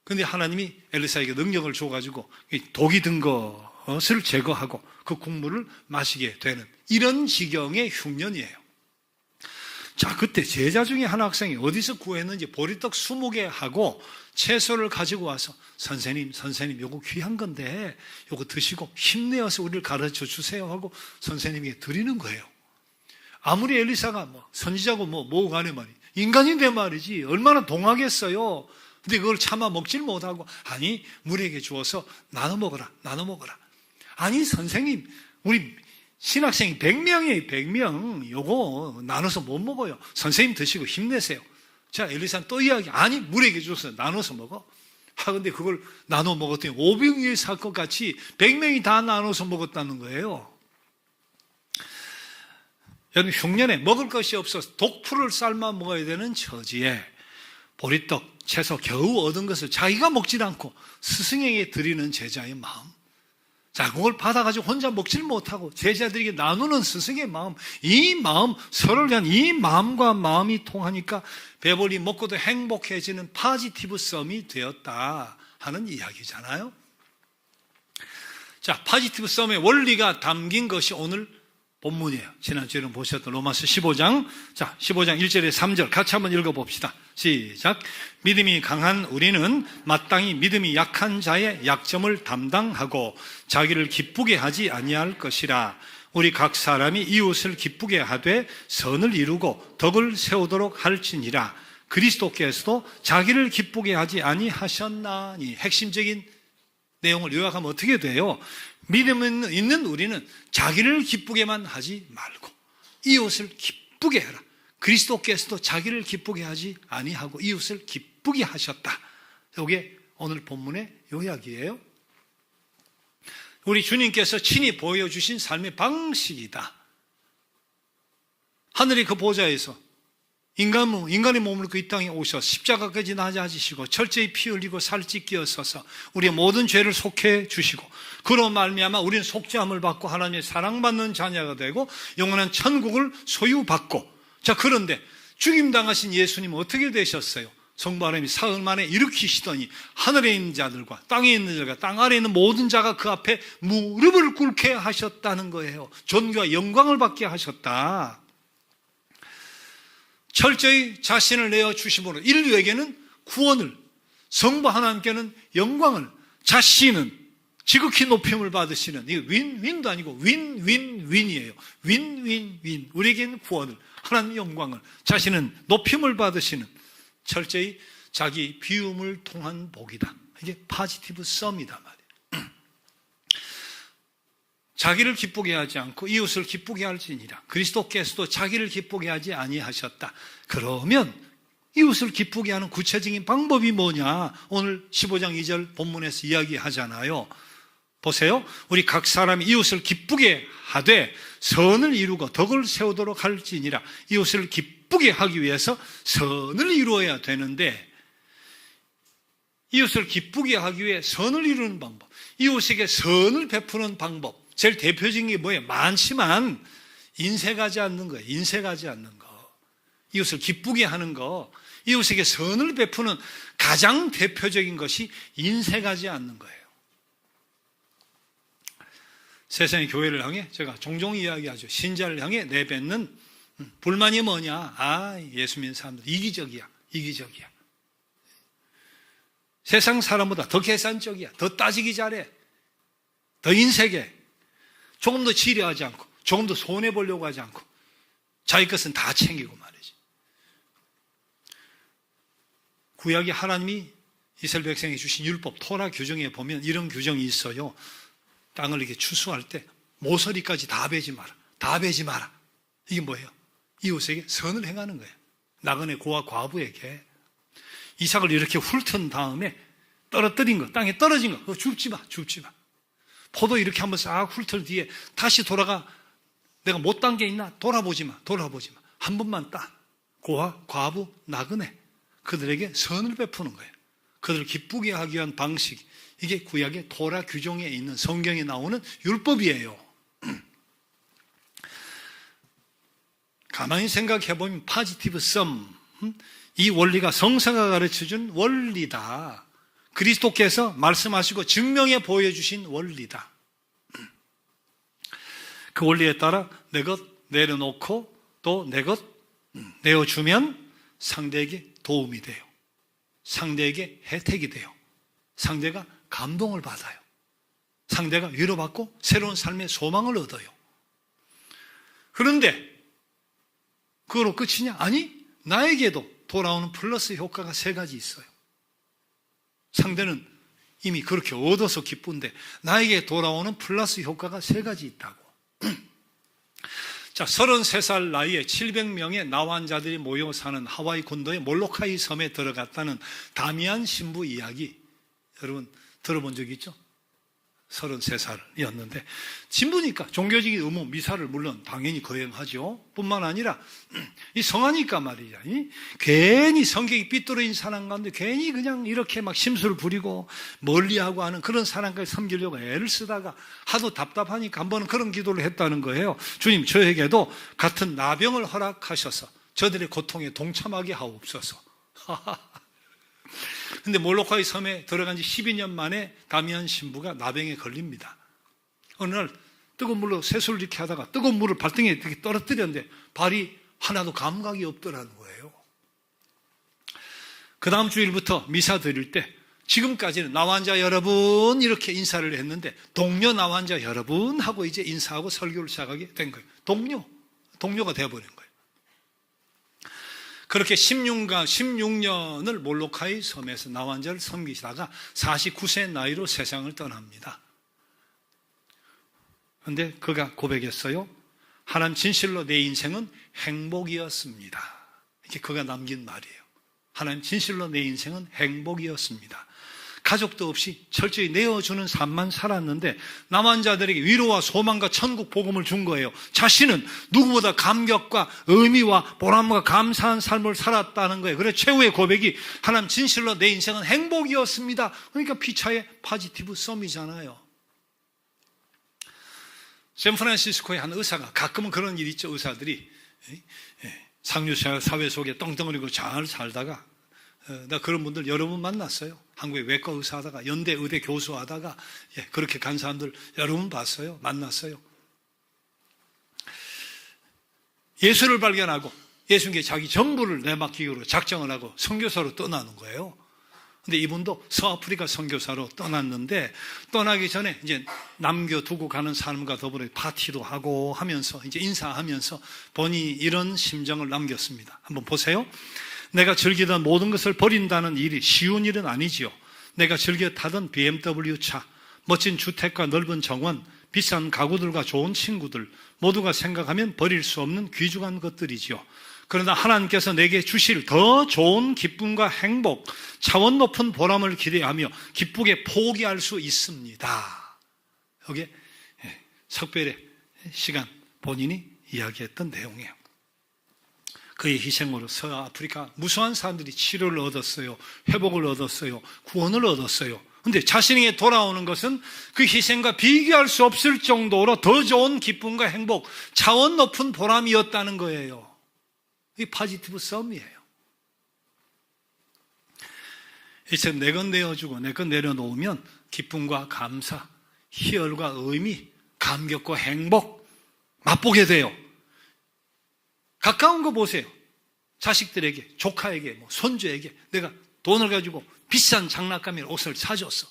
근데 하나님이 엘리사에게 능력을 줘가지고 독이 든 것을 제거하고 그 국물을 마시게 되는 이런 지경의 흉년이에요. 자, 그때 제자 중에 한 학생이 어디서 구했는지 보리떡 20개 하고 채소를 가지고 와서 선생님 요거 귀한 건데 요거 드시고 힘내어서 우리를 가르쳐 주세요 하고 선생님에게 드리는 거예요. 아무리 엘리사가 뭐 선지자고 뭐 간에 말이에요. 인간인데 말이지 얼마나 동하겠어요. 근데 그걸 차마 먹질 못하고 아니 물에게 주어서 나눠 먹어라. 아니 선생님 우리 신학생이 100명이에요. 100명 요거 나눠서 못 먹어요. 선생님 드시고 힘내세요. 자, 엘리사는 또 이야기 아니 물에게 줘서 나눠서 먹어. 근데 그걸 나눠 먹었더니 오병이어 사건 같이 100명이 다 나눠서 먹었다는 거예요. 여러분 흉년에 먹을 것이 없어서 독풀을 삶아 먹어야 되는 처지에 보리떡, 채소 겨우 얻은 것을 자기가 먹질 않고 스승에게 드리는 제자의 마음. 자, 그걸 받아가지고 혼자 먹질 못하고 제자들에게 나누는 스승의 마음, 이 마음, 서로를 위한 이 마음과 마음이 통하니까 배불리 먹고도 행복해지는 파지티브 썸이 되었다 하는 이야기잖아요. 자, 파지티브 썸의 원리가 담긴 것이 오늘 본문이에요. 지난주에는 보셨던 로마서 15장. 자, 15장 1절에 3절 같이 한번 읽어봅시다. 시작. 믿음이 강한 우리는 마땅히 믿음이 약한 자의 약점을 담당하고 자기를 기쁘게 하지 아니할 것이라. 우리 각 사람이 이웃을 기쁘게 하되 선을 이루고 덕을 세우도록 할지니라. 그리스도께서도 자기를 기쁘게 하지 아니하셨나니. 핵심적인 내용을 요약하면 어떻게 돼요? 믿음 있는 우리는 자기를 기쁘게만 하지 말고 이웃을 기쁘게 해라. 그리스도께서도 자기를 기쁘게 하지 아니하고 이웃을 기쁘게 하셨다. 이게 오늘 본문의 요약이에요. 우리 주님께서 친히 보여주신 삶의 방식이다. 하늘의 그 보좌에서 인간의 몸을 입고 이 땅에 오셔서 십자가까지 나아지시고 철저히 피 흘리고 살찌 끼어서서 우리의 모든 죄를 속해 주시고 그로 말미암아 우리는 속죄함을 받고 하나님의 사랑받는 자녀가 되고 영원한 천국을 소유받고. 자, 그런데 죽임당하신 예수님은 어떻게 되셨어요? 성부 하나님이 사흘 만에 일으키시더니 하늘에 있는 자들과 땅에 있는 자가 땅 아래에 있는 모든 자가 그 앞에 무릎을 꿇게 하셨다는 거예요. 존귀와 영광을 받게 하셨다. 철저히 자신을 내어주심으로 인류에게는 구원을, 성부 하나님께는 영광을, 자신은 지극히 높임을 받으시는, 이게 윈도 아니고 윈이에요. 윈. 우리에게는 구원을, 하나님 영광을, 자신은 높임을 받으시는 철저히 자기 비움을 통한 복이다. 이게 파지티브 썸이다 말이에요. 자기를 기쁘게 하지 않고 이웃을 기쁘게 할지니라. 그리스도께서도 자기를 기쁘게 하지 아니하셨다. 그러면 이웃을 기쁘게 하는 구체적인 방법이 뭐냐? 오늘 15장 2절 본문에서 이야기하잖아요. 보세요. 우리 각 사람이 이웃을 기쁘게 하되 선을 이루고 덕을 세우도록 할지니라. 이웃을 기쁘게 하기 위해서 선을 이루어야 되는데, 이웃을 기쁘게 하기 위해 선을 이루는 방법, 이웃에게 선을 베푸는 방법, 제일 대표적인 게 뭐예요? 많지만 인색하지 않는 거예요. 인색하지 않는 거, 이웃을 기쁘게 하는 거, 이웃에게 선을 베푸는 가장 대표적인 것이 인색하지 않는 거예요. 세상의 교회를 향해 제가 종종 이야기하죠. 신자를 향해 내뱉는 불만이 뭐냐? 예수 믿는 사람들 이기적이야. 세상 사람보다 더 계산적이야. 더 따지기 잘해. 더 인색해. 조금 더 지려하지 않고, 조금 더 손해보려고 하지 않고, 자기 것은 다 챙기고 말이지. 구약의 하나님이 이스라엘 백성에게 주신 율법, 토라 규정에 보면 이런 규정이 있어요. 땅을 이렇게 추수할 때 모서리까지 다 베지 마라. 이게 뭐예요? 이웃에게 선을 행하는 거예요. 나그네 고아 과부에게 이삭을 이렇게 훑은 다음에 떨어뜨린 거, 땅에 떨어진 거, 그거 줍지 마. 포도 이렇게 한번 싹 훑은 뒤에 다시 돌아가. 내가 못 딴 게 있나? 돌아보지 마. 한 번만 따. 고아, 과부, 나그네, 그들에게 선을 베푸는 거예요. 그들을 기쁘게 하기 위한 방식, 이게 구약의 토라 규정에 있는 성경에 나오는 율법이에요. 가만히 생각해보면 파지티브 썸, 이 원리가 성서가 가르쳐준 원리다. 그리스도께서 말씀하시고 증명해 보여주신 원리다. 그 원리에 따라 내 것 내려놓고 또 내 것 내어주면 상대에게 도움이 돼요. 상대에게 혜택이 돼요. 상대가 감동을 받아요. 상대가 위로받고 새로운 삶의 소망을 얻어요. 그런데 그거로 끝이냐? 아니, 나에게도 돌아오는 플러스 효과가 3가지 있어요. 상대는 이미 그렇게 얻어서 기쁜데 나에게 돌아오는 플러스 효과가 3가지 있다고. 자, 33살 나이에 700명의 나환자들이 모여 사는 하와이 군도의 몰로카이 섬에 들어갔다는 다미안 신부 이야기, 여러분 들어본 적 있죠? 33살이었는데 신부니까 종교적인 의무 미사를 물론 당연히 거행하죠. 뿐만 아니라 이 성하니까 말이야, 괜히 성격이 삐뚤어진 사람 가운데 괜히 그냥 이렇게 막 심술을 부리고 멀리하고 하는 그런 사람까지 섬기려고 애를 쓰다가 하도 답답하니까 한 번은 그런 기도를 했다는 거예요. 주님, 저에게도 같은 나병을 허락하셔서 저들의 고통에 동참하게 하옵소서. 근데 몰로카이 섬에 들어간 지 12년 만에 다미안 신부가 나병에 걸립니다. 어느 날 뜨거운 물로 세수를 이렇게 하다가 뜨거운 물을 발등에 이렇게 떨어뜨렸는데 발이 하나도 감각이 없더라는 거예요. 그 다음 주일부터 미사 드릴 때 지금까지는 나환자 여러분 이렇게 인사를 했는데 동료 나환자 여러분 하고 이제 인사하고 설교를 시작하게 된 거예요. 동료가 되어버린 거예요. 그렇게 16년을 몰로카이 섬에서 나환자를 섬기시다가 49세 나이로 세상을 떠납니다. 그런데 그가 고백했어요. 하나님, 진실로 내 인생은 행복이었습니다. 이게 그가 남긴 말이에요. 하나님, 진실로 내 인생은 행복이었습니다. 가족도 없이 철저히 내어주는 삶만 살았는데 남환자들에게 위로와 소망과 천국 복음을 준 거예요. 자신은 누구보다 감격과 의미와 보람과 감사한 삶을 살았다는 거예요. 그래서 최후의 고백이 하나님, 진실로 내 인생은 행복이었습니다. 그러니까 피차의 파지티브 썸이잖아요. 샌프란시스코의 한 의사가, 가끔은 그런 일 있죠. 의사들이 상류 사회 속에 떵떵거리고 잘 살다가, 나 그런 분들 여러 분 만났어요. 한국의 외과 의사 하다가, 연대 의대 교수 하다가, 그렇게 간 사람들 여러 분 봤어요. 만났어요. 예수를 발견하고 예수님께 자기 전부를 내맡기기로 작정을 하고 선교사로 떠나는 거예요. 근데 이분도 서아프리카 선교사로 떠났는데 떠나기 전에 이제 남겨두고 가는 사람과 더불어 파티도 하고 하면서 이제 인사하면서 본인이 이런 심정을 남겼습니다. 한번 보세요. 내가 즐기던 모든 것을 버린다는 일이 쉬운 일은 아니지요. 내가 즐겨 타던 BMW 차, 멋진 주택과 넓은 정원, 비싼 가구들과 좋은 친구들 모두가 생각하면 버릴 수 없는 귀중한 것들이지요. 그러나 하나님께서 내게 주실 더 좋은 기쁨과 행복, 차원 높은 보람을 기대하며 기쁘게 포기할 수 있습니다. 여기에 석별의 시간 본인이 이야기했던 내용이에요. 그의 희생으로 서아프리카 무수한 사람들이 치료를 얻었어요. 회복을 얻었어요. 구원을 얻었어요. 그런데 자신에게 돌아오는 것은 그 희생과 비교할 수 없을 정도로 더 좋은 기쁨과 행복, 차원 높은 보람이었다는 거예요. 이 포지티브 썸이에요. 이제 내 것 내어주고 내 것 내려놓으면 기쁨과 감사, 희열과 의미, 감격과 행복 맛보게 돼요. 가까운 거 보세요. 자식들에게, 조카에게, 손주에게 내가 돈을 가지고 비싼 장난감이나 옷을 사줬어.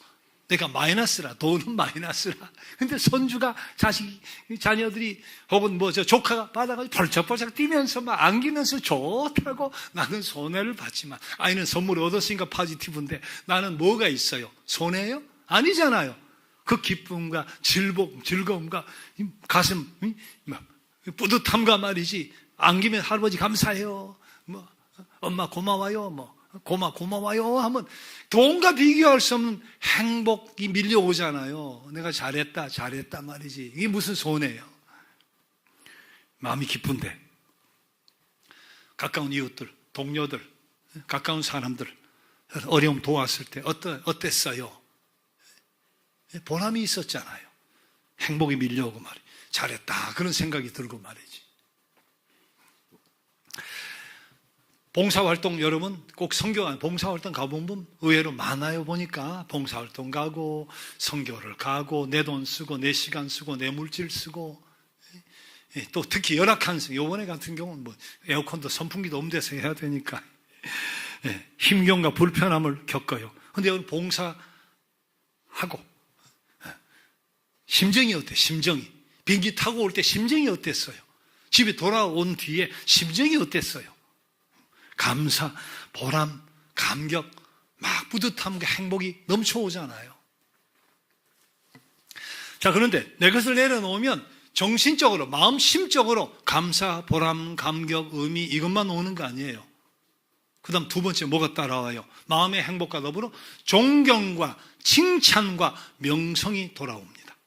내가 마이너스라, 돈은 마이너스라. 근데 손주가 자녀들이 혹은 조카가 받아가지고 벌쩍벌쩍 뛰면서 막 안기면서 좋다고 나는 손해를 봤지만 아이는 선물을 얻었으니까 포지티브인데 나는 뭐가 있어요? 손해예요? 아니잖아요. 그 기쁨과 즐거움과 가슴, 뿌듯함과 말이지. 안기면 할아버지 감사해요. 엄마 고마워요. 고마워요 하면 돈과 비교할 수 없는 행복이 밀려오잖아요. 내가 잘했다 말이지. 이게 무슨 손해예요? 마음이 기쁜데 가까운 이웃들, 동료들, 가까운 사람들 어려움 도왔을 때 어땠어요? 보람이 있었잖아요. 행복이 밀려오고 말이지. 잘했다 그런 생각이 들고 말이지. 봉사활동 여러분 꼭 봉사활동 가보면 의외로 많아요. 보니까 봉사활동 가고 선교를 가고 내 돈 쓰고 내 시간 쓰고 내 물질 쓰고 또 특히 열악한 요번에 같은 경우는 에어컨도 선풍기도 없는 데서 해야 되니까 힘겨움과 불편함을 겪어요. 그런데 여러분 봉사하고 심정이 어때? 심정이 비행기 타고 올 때 심정이 어땠어요? 집에 돌아온 뒤에 심정이 어땠어요? 감사, 보람, 감격, 막 뿌듯함과 행복이 넘쳐오잖아요. 자, 그런데 내 것을 내려놓으면 정신적으로, 마음 심적으로 감사, 보람, 감격, 의미 이것만 오는 거 아니에요. 그 다음 두 번째 뭐가 따라와요? 마음의 행복과 더불어 존경과 칭찬과 명성이 돌아옵니다.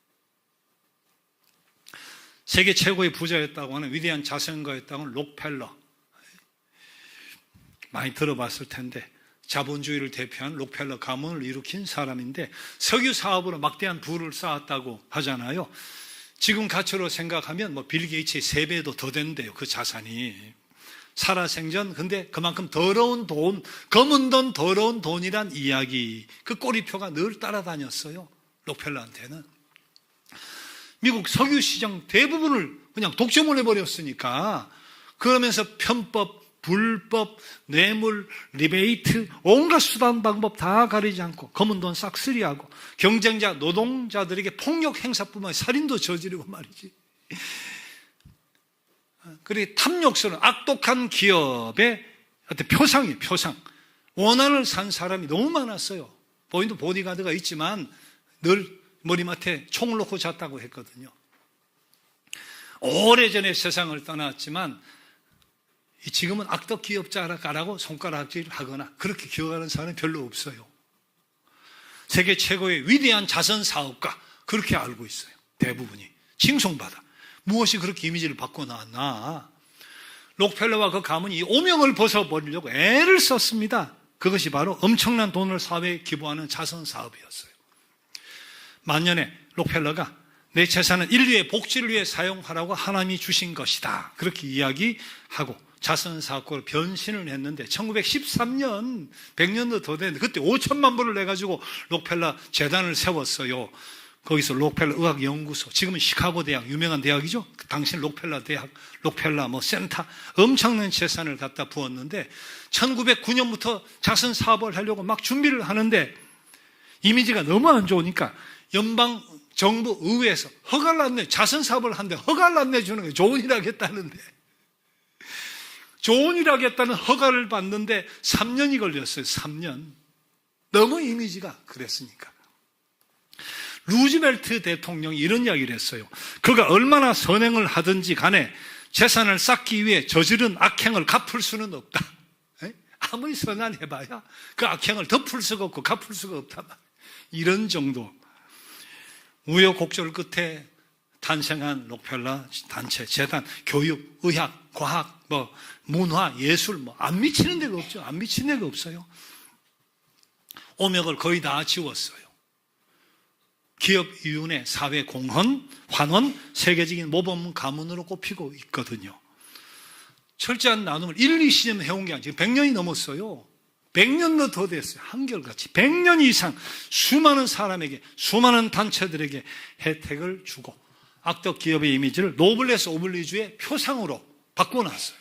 세계 최고의 부자였다고 하는 위대한 자선가였다고 하는 록펠러 많이 들어봤을 텐데 자본주의를 대표한 록펠러 가문을 일으킨 사람인데 석유 사업으로 막대한 부를 쌓았다고 하잖아요. 지금 가치로 생각하면 빌 게이츠의 3배도 더 된대요. 그 자산이. 살아생전 근데 그만큼 더러운 돈, 검은 돈, 더러운 돈이란 이야기 그 꼬리표가 늘 따라다녔어요. 록펠러한테는. 미국 석유 시장 대부분을 그냥 독점을 해버렸으니까 그러면서 편법, 불법, 뇌물, 리베이트, 온갖 수단 방법 다 가리지 않고 검은 돈 싹쓸이하고 경쟁자, 노동자들에게 폭력 행사뿐만 아니라 살인도 저지르고 말이지. 그리고 탐욕스러운 악독한 기업의 어떤 표상이에요. 표상. 원한을 산 사람이 너무 많았어요. 본인도 보디가드가 있지만 늘 머리맡에 총을 놓고 잤다고 했거든요. 오래전에 세상을 떠났지만 지금은 악덕 기업자라고 손가락질을 하거나 그렇게 기억하는 사람은 별로 없어요. 세계 최고의 위대한 자선 사업가 그렇게 알고 있어요. 대부분이 칭송받아. 무엇이 그렇게 이미지를 바꿔놨나? 록펠러와 그 가문이 이 오명을 벗어버리려고 애를 썼습니다. 그것이 바로 엄청난 돈을 사회에 기부하는 자선 사업이었어요. 만년에 록펠러가 내 재산은 인류의 복지를 위해 사용하라고 하나님이 주신 것이다. 그렇게 이야기하고 자선사업가로 변신을 했는데 1913년 100년도 더 됐는데 그때 5천만 불을 내가지고 록펠러 재단을 세웠어요. 거기서 록펠러 의학연구소, 지금은 시카고 대학, 유명한 대학이죠. 그 당시 록펠러 대학, 록펠러 센터, 엄청난 재산을 갖다 부었는데 1909년부터 자선 사업을 하려고 막 준비를 하는데 이미지가 너무 안 좋으니까 연방 정부 의회에서 허가를 안 내, 자선 사업을 하는데 허가를 안 내주는 거예요. 좋은 일 하겠다는데. 좋은 일 하겠다는 허가를 받는데 3년이 걸렸어요. 3년. 너무 이미지가 그랬으니까. 루즈벨트 대통령이 이런 이야기를 했어요. 그가 얼마나 선행을 하든지 간에 재산을 쌓기 위해 저지른 악행을 갚을 수는 없다. 아무리 선한해봐야 그 악행을 덮을 수가 없고 갚을 수가 없다. 이런 정도. 우여곡절 끝에 탄생한 록펠러 단체, 재단, 교육, 의학, 과학, 문화, 예술, 안 미치는 데가 없죠. 안 미치는 데가 없어요. 오명을 거의 다 지웠어요. 기업위원회, 사회공헌, 환원, 세계적인 모범 가문으로 꼽히고 있거든요. 철저한 나눔을 1, 2시년 해온 게 아니라 지금 100년이 넘었어요. 100년도 더 됐어요. 한결같이 100년 이상 수많은 사람에게, 수많은 단체들에게 혜택을 주고 악덕 기업의 이미지를 노블레스 오블리주의 표상으로 바꿔놨어요.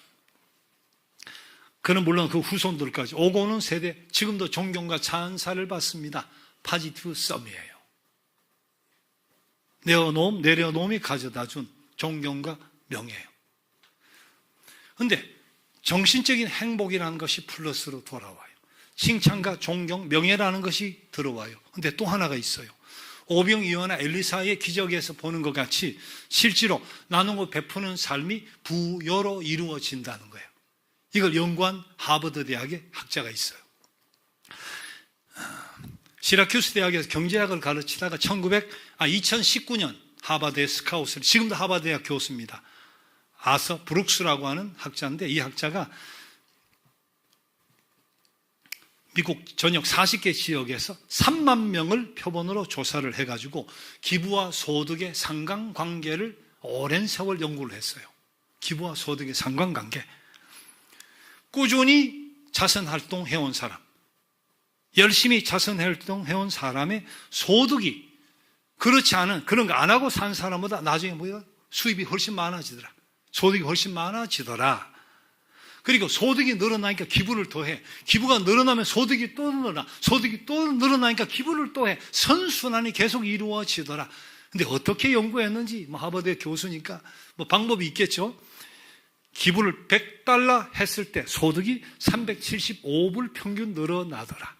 그는 물론 그 후손들까지 오고 오는 세대, 지금도 존경과 찬사를 받습니다. 파지티브 썸이에요. 내려놓음이 가져다준 존경과 명예예요. 그런데 정신적인 행복이라는 것이 플러스로 돌아와요. 칭찬과 존경, 명예라는 것이 들어와요. 그런데 또 하나가 있어요. 오병이어나 엘리사의 기적에서 보는 것 같이 실제로 나누고 베푸는 삶이 부여로 이루어진다는 거예요. 이걸 연구한 하버드 대학의 학자가 있어요. 시라큐스 대학에서 경제학을 가르치다가 2019년 하버드의 스카웃을, 지금도 하버드 대학 교수입니다. 아서 브룩스라고 하는 학자인데 이 학자가 미국 전역 40개 지역에서 3만 명을 표본으로 조사를 해가지고 기부와 소득의 상관관계를 오랜 세월 연구를 했어요. 기부와 소득의 상관관계. 꾸준히 자선활동 해온 사람, 열심히 자선활동 해온 사람의 소득이 그렇지 않은, 그런 거 안 하고 산 사람보다 나중에 수입이 훨씬 많아지더라. 소득이 훨씬 많아지더라. 그리고 소득이 늘어나니까 기부를 또 해. 기부가 늘어나면 소득이 또 늘어나. 소득이 또 늘어나니까 기부를 또 해. 선순환이 계속 이루어지더라. 근데 어떻게 연구했는지, 하버드 교수니까 방법이 있겠죠. 기부를 $100 했을 때 소득이 375불 평균 늘어나더라.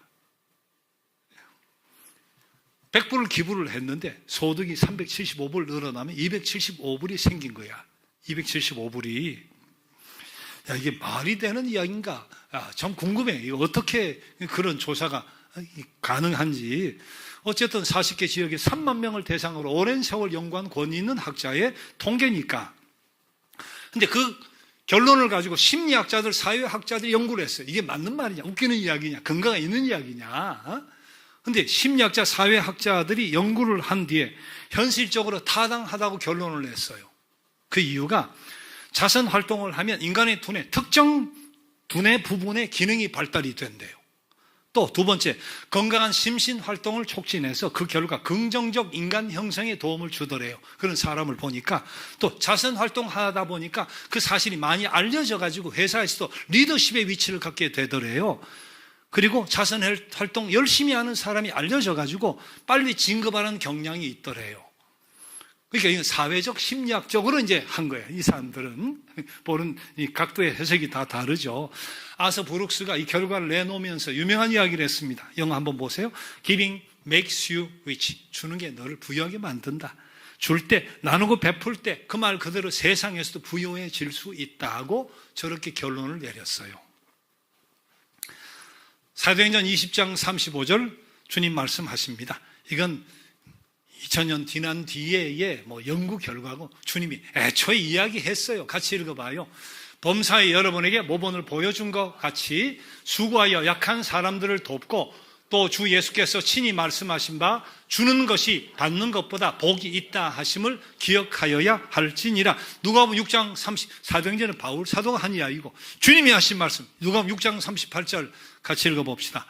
100불을 기부를 했는데 소득이 375불 늘어나면 275불이 생긴 거야. 275불이. 야, 이게 말이 되는 이야기인가? 참 궁금해. 이거 어떻게 그런 조사가 가능한지. 어쨌든 40개 지역에 3만 명을 대상으로 오랜 세월 연구한 권위 있는 학자의 통계니까. 근데 그 결론을 가지고 심리학자들, 사회학자들이 연구를 했어요. 이게 맞는 말이냐? 웃기는 이야기냐? 근거가 있는 이야기냐? 근데 심리학자, 사회학자들이 연구를 한 뒤에 현실적으로 타당하다고 결론을 냈어요. 그 이유가 자선 활동을 하면 인간의 두뇌, 특정 두뇌 부분의 기능이 발달이 된대요. 또 두 번째, 건강한 심신 활동을 촉진해서 그 결과 긍정적 인간 형성에 도움을 주더래요. 그런 사람을 보니까. 또 자선 활동하다 보니까 그 사실이 많이 알려져 가지고 회사에서도 리더십의 위치를 갖게 되더래요. 그리고 자선 활동 열심히 하는 사람이 알려져 가지고 빨리 진급하는 경향이 있더래요. 그러니까 이건 사회적 심리학적으로 이제 한 거예요. 이 사람들은 보는 이 각도의 해석이 다 다르죠. 아서 브룩스가 이 결과를 내놓으면서 유명한 이야기를 했습니다. 영어 한번 보세요. Giving makes you rich. 주는 게 너를 부유하게 만든다. 줄 때, 나누고 베풀 때 그 말 그대로 세상에서도 부유해질 수 있다고 저렇게 결론을 내렸어요. 사도행전 20장 35절 주님 말씀하십니다. 이건 2000년 지난 뒤에의 연구 결과고 주님이 애초에 이야기했어요. 같이 읽어봐요. 범사에 여러분에게 모본을 보여준 것 같이 수고하여 약한 사람들을 돕고 또 주 예수께서 친히 말씀하신 바 주는 것이 받는 것보다 복이 있다 하심을 기억하여야 할지니라. 누가복음 6장 34장에는 바울 사도가 한 이야기고 주님이 하신 말씀 누가복음 6장 38절 같이 읽어봅시다.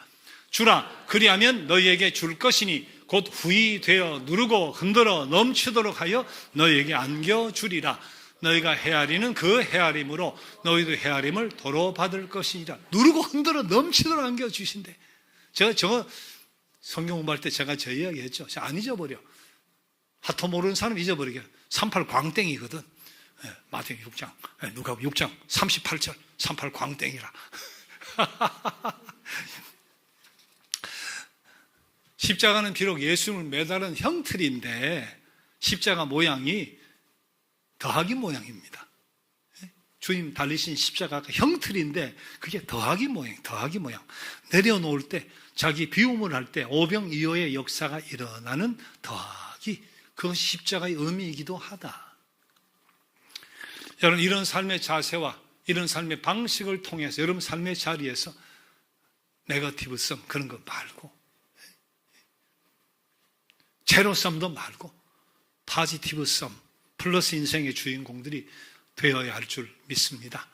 주라 그리하면 너희에게 줄 것이니 곧 후히 되어 누르고 흔들어 넘치도록 하여 너희에게 안겨주리라. 너희가 헤아리는 그 헤아림으로 너희도 헤아림을 도로 받을 것이니라. 누르고 흔들어 넘치도록 안겨주신대. 제가 성경 공부할 때 제가 저 이야기 했죠. 안 잊어버려. 하토 모르는 사람 잊어버리게. 38 광땡이거든. 마태복음 6장, 누가복음 6장 38절 38 광땡이라. 십자가는 비록 예수를 매달은 형틀인데 십자가 모양이 더하기 모양입니다. 주님 달리신 십자가가 형틀인데 그게 더하기 모양, 더하기 모양. 내려놓을 때 자기 비움을 할 때 오병이어의 역사가 일어나는 더하기, 그것이 십자가의 의미이기도 하다. 여러분, 이런 삶의 자세와 이런 삶의 방식을 통해서 여러분 삶의 자리에서 네거티브 썸 그런 거 말고, 제로 썸도 말고 포지티브 썸 플러스 인생의 주인공들이 되어야 할 줄 믿습니다.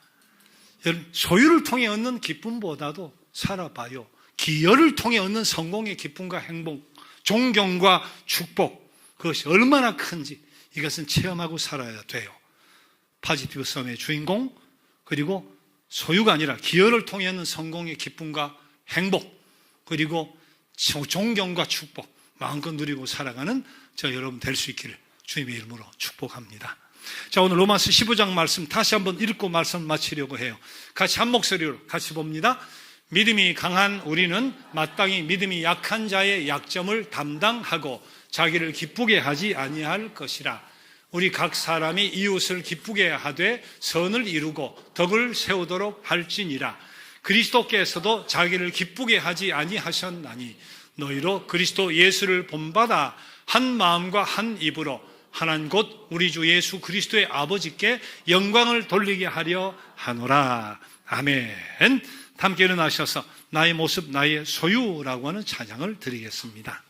여러분, 소유를 통해 얻는 기쁨보다도 살아봐요. 기여를 통해 얻는 성공의 기쁨과 행복, 존경과 축복, 그것이 얼마나 큰지 이것은 체험하고 살아야 돼요. 포지티브 썸의 주인공, 그리고 소유가 아니라 기여를 통해 얻는 성공의 기쁨과 행복, 그리고 존경과 축복 마음껏 누리고 살아가는 저 여러분 될 수 있기를 주님의 이름으로 축복합니다. 자, 오늘 로마서 15장 말씀 다시 한번 읽고 말씀 마치려고 해요. 같이 한 목소리로 같이 봅니다. 믿음이 강한 우리는 마땅히 믿음이 약한 자의 약점을 담당하고 자기를 기쁘게 하지 아니할 것이라. 우리 각 사람이 이웃을 기쁘게 하되 선을 이루고 덕을 세우도록 할지니라. 그리스도께서도 자기를 기쁘게 하지 아니하셨나니 너희로 그리스도 예수를 본받아 한 마음과 한 입으로 하나님 곧 우리 주 예수 그리스도의 아버지께 영광을 돌리게 하려 하노라. 아멘. 함께 일어나셔서 나의 모습 나의 소유라고 하는 찬양을 드리겠습니다.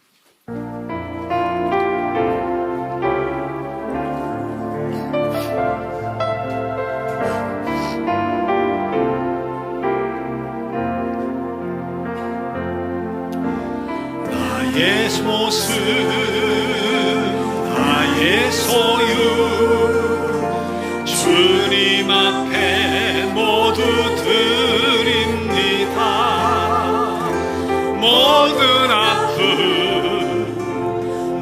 나의 모습 나의 소유 주님 앞에 모두 드립니다. 모든 아픔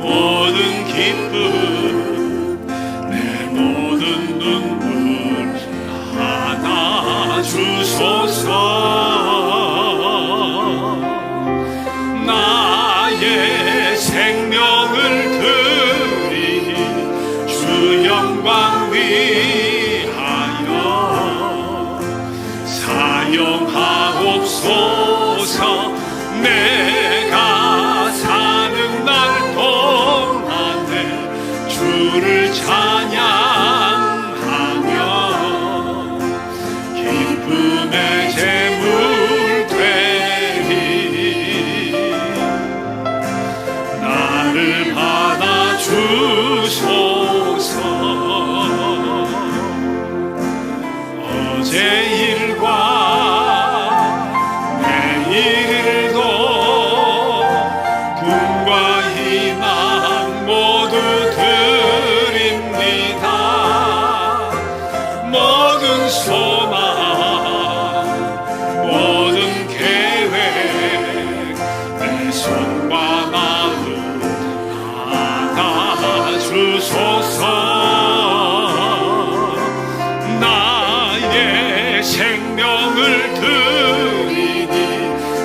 모든 기쁨 내 모든 눈물 받아주소서. 나의 생명을 드리니 주 영광 위하여 사용하옵소서. 내가 사는 날 동안에 주를 찬양하며 기쁨의 제물 되리. 나를 받아주소서. 어제 일과 내일 일도 꿈과 희망 모두 드립니다. 모든 소망 모든 계획 내 손과 마음 받아주소서. 나의 생명을 드리니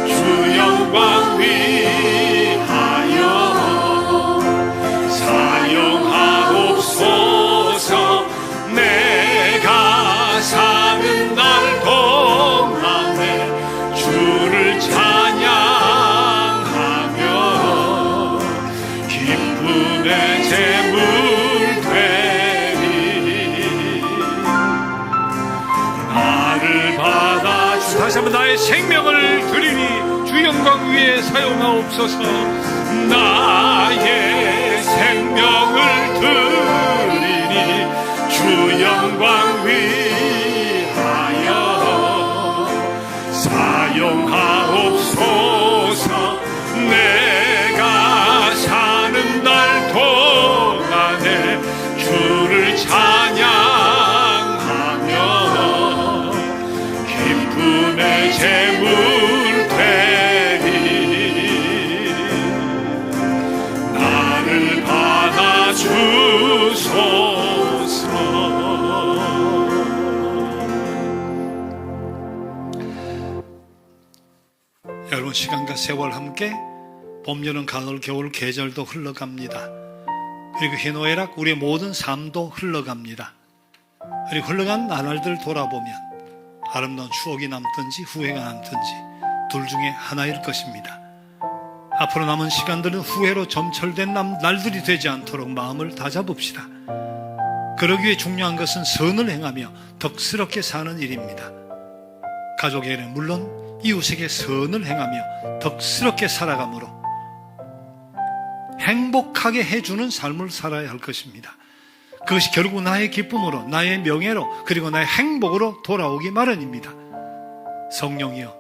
주 영광 위하여 사용하옵소서. 내가 사는 날 동안에 주를 찬양하며 기쁨의 제물 되리. 나를 받아주. 다시 한번 나의 생명을 드리니 주 영광 위에 사용하옵소서. 나의 생명을 드리니 주 영광 위하여 사용하옵소서. 내가 주소서. 여러분, 시간과 세월 함께 봄, 여름, 가을, 겨울 계절도 흘러갑니다. 그리고 희노애락 우리의 모든 삶도 흘러갑니다. 그리고 흘러간 나날들 돌아보면 아름다운 추억이 남든지 후회가 남든지 둘 중에 하나일 것입니다. 앞으로 남은 시간들은 후회로 점철된 날들이 되지 않도록 마음을 다잡읍시다. 그러기 위해 중요한 것은 선을 행하며 덕스럽게 사는 일입니다. 가족에게는 물론 이웃에게 선을 행하며 덕스럽게 살아가므로 행복하게 해주는 삶을 살아야 할 것입니다. 그것이 결국 나의 기쁨으로, 나의 명예로, 그리고 나의 행복으로 돌아오기 마련입니다. 성령이여,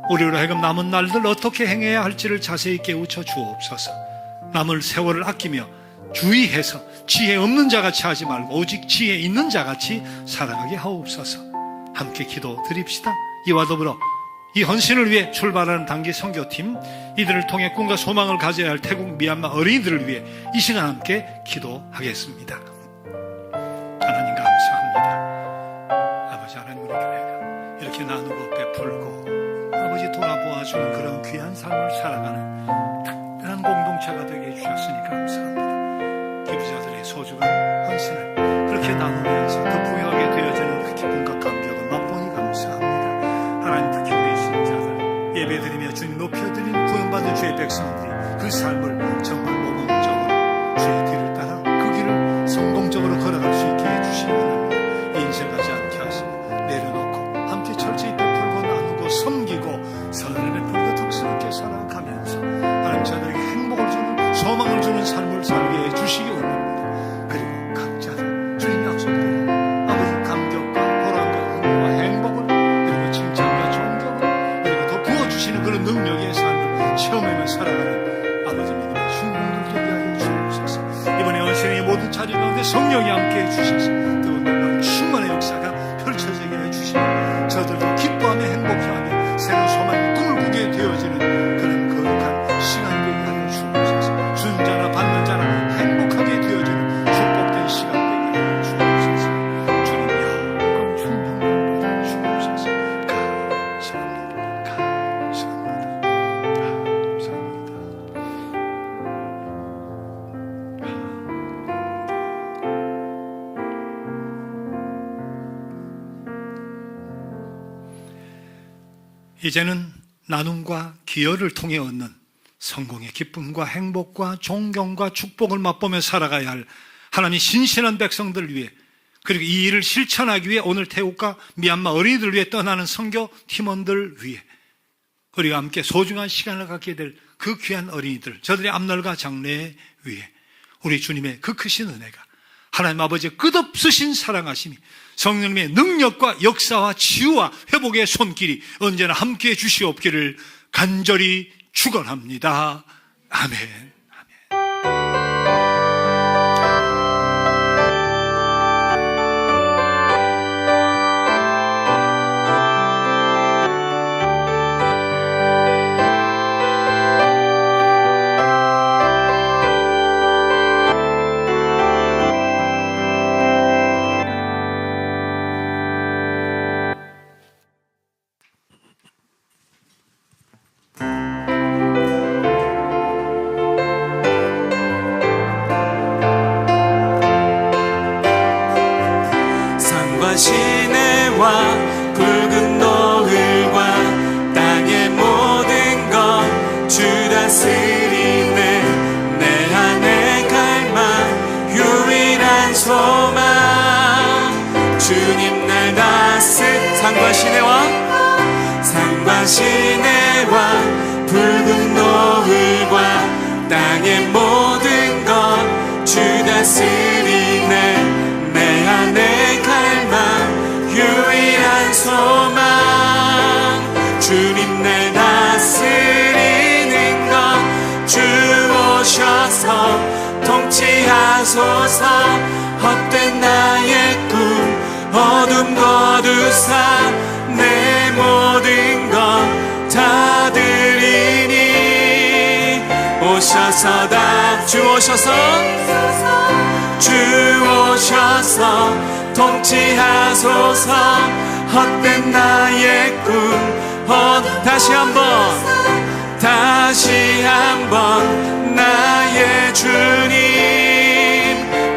우리로 하여금 남은 날들 어떻게 행해야 할지를 자세히 깨우쳐 주옵소서. 남을 세월을 아끼며 주의해서 지혜 없는 자같이 하지 말고 오직 지혜 있는 자같이 살아가게 하옵소서. 함께 기도 드립시다. 이와 더불어 이 헌신을 위해 출발하는 단기 선교팀, 이들을 통해 꿈과 소망을 가져야 할 태국 미얀마 어린이들을 위해 이 시간 함께 기도하겠습니다. 하나님 감사합니다. 아버지, 하나님, 우리 교회가 이렇게 나누고 베풀고 아버지 돌아보아주는 그런 귀한 삶을 살아가는 특별한 공동체가 되게 해주셨으니 감사합니다. 기부자들의 소중한 헌신을 그렇게 나누면서 더 부유하게 되어지는 그 기쁨과 감격을 맛보니 감사합니다. 하나님, 특히 우리 신자들 예배드리며 주님 높여드리는 구원받은 주의 백성들이 그 삶을 정말 모범적으로 주의 뒤를 따라 그 길을 성공적으로 걸어갈 수 있게 해주시기 바랍니다. 인생하지 않게 하시고 내려놓고 함께 철저히 베풀고 나누고 섬기고 선을 베풀고 덕스럽게 살아가면서 하나님 저들에게 행복을 주는 소망을 주는 삶을 살게 해주시기 원합니다. 그리고 각자들 주님 약속대로 아버지 감격과 보람과 은혜와 행복을 그리고 칭찬과 존경을 그리고 더 부어주시는 그런 능력의 삶을 체험하며 살아가는 아버지 믿음의 중공들 되게 하여 주옵소서. 이번에 언신의 모든 자리 가운데 성령이 함께 해주셔서 뜨거운 놀라운 충만의 역사가 펼쳐지게 해주시고 저들도 기뻐하며 행복해하며 새로운 소망의 꿈을 꾸게 되어지는 그런 거룩한 시간 되게 하여 주옵소서. 주는 자나 받는 자나 행복하게 되어지는 축복된 시간 되게 하여 주옵소서. 주님 영광 충만을 받아 주옵소서. 감사합니다. 감사합니다. 감사합니다. 이제는 나눔과 기여를 통해 얻는 성공의 기쁨과 행복과 존경과 축복을 맛보며 살아가야 할 하나님의 신실한 백성들을 위해, 그리고 이 일을 실천하기 위해 오늘 태국과 미얀마 어린이들을 위해 떠나는 선교 팀원들 위해, 우리가 함께 소중한 시간을 갖게 될 그 귀한 어린이들, 저들의 앞날과 장래에 위해 우리 주님의 그 크신 은혜가, 하나님 아버지의 끝없으신 사랑하심이, 성령님의 능력과 역사와 치유와 회복의 손길이 언제나 함께해 주시옵기를 간절히 축원합니다. 아멘. 시내와 붉은 노을과 땅의 모든 것 주 다스리네. 내 안에 갈망 유일한 소망 주님 날 산과 시내와 붉은 노을과 땅의 모든 것 주 다스리네. 내 안에 갈망 유일한 소망 주님 날 다스리는 것 주 오셔서 통치하소서. 헛된 나의 꿈 어둠 거두사 내 모든 것 다 드리니 오셔서 주 오셔서 통치하소서. 헛된 나의 꿈 다시 한번 나의 주님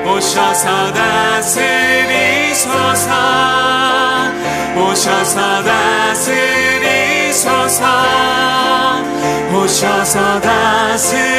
오셔서 다스리소서. 오셔서 다스리소서. 오셔서 다스리소서.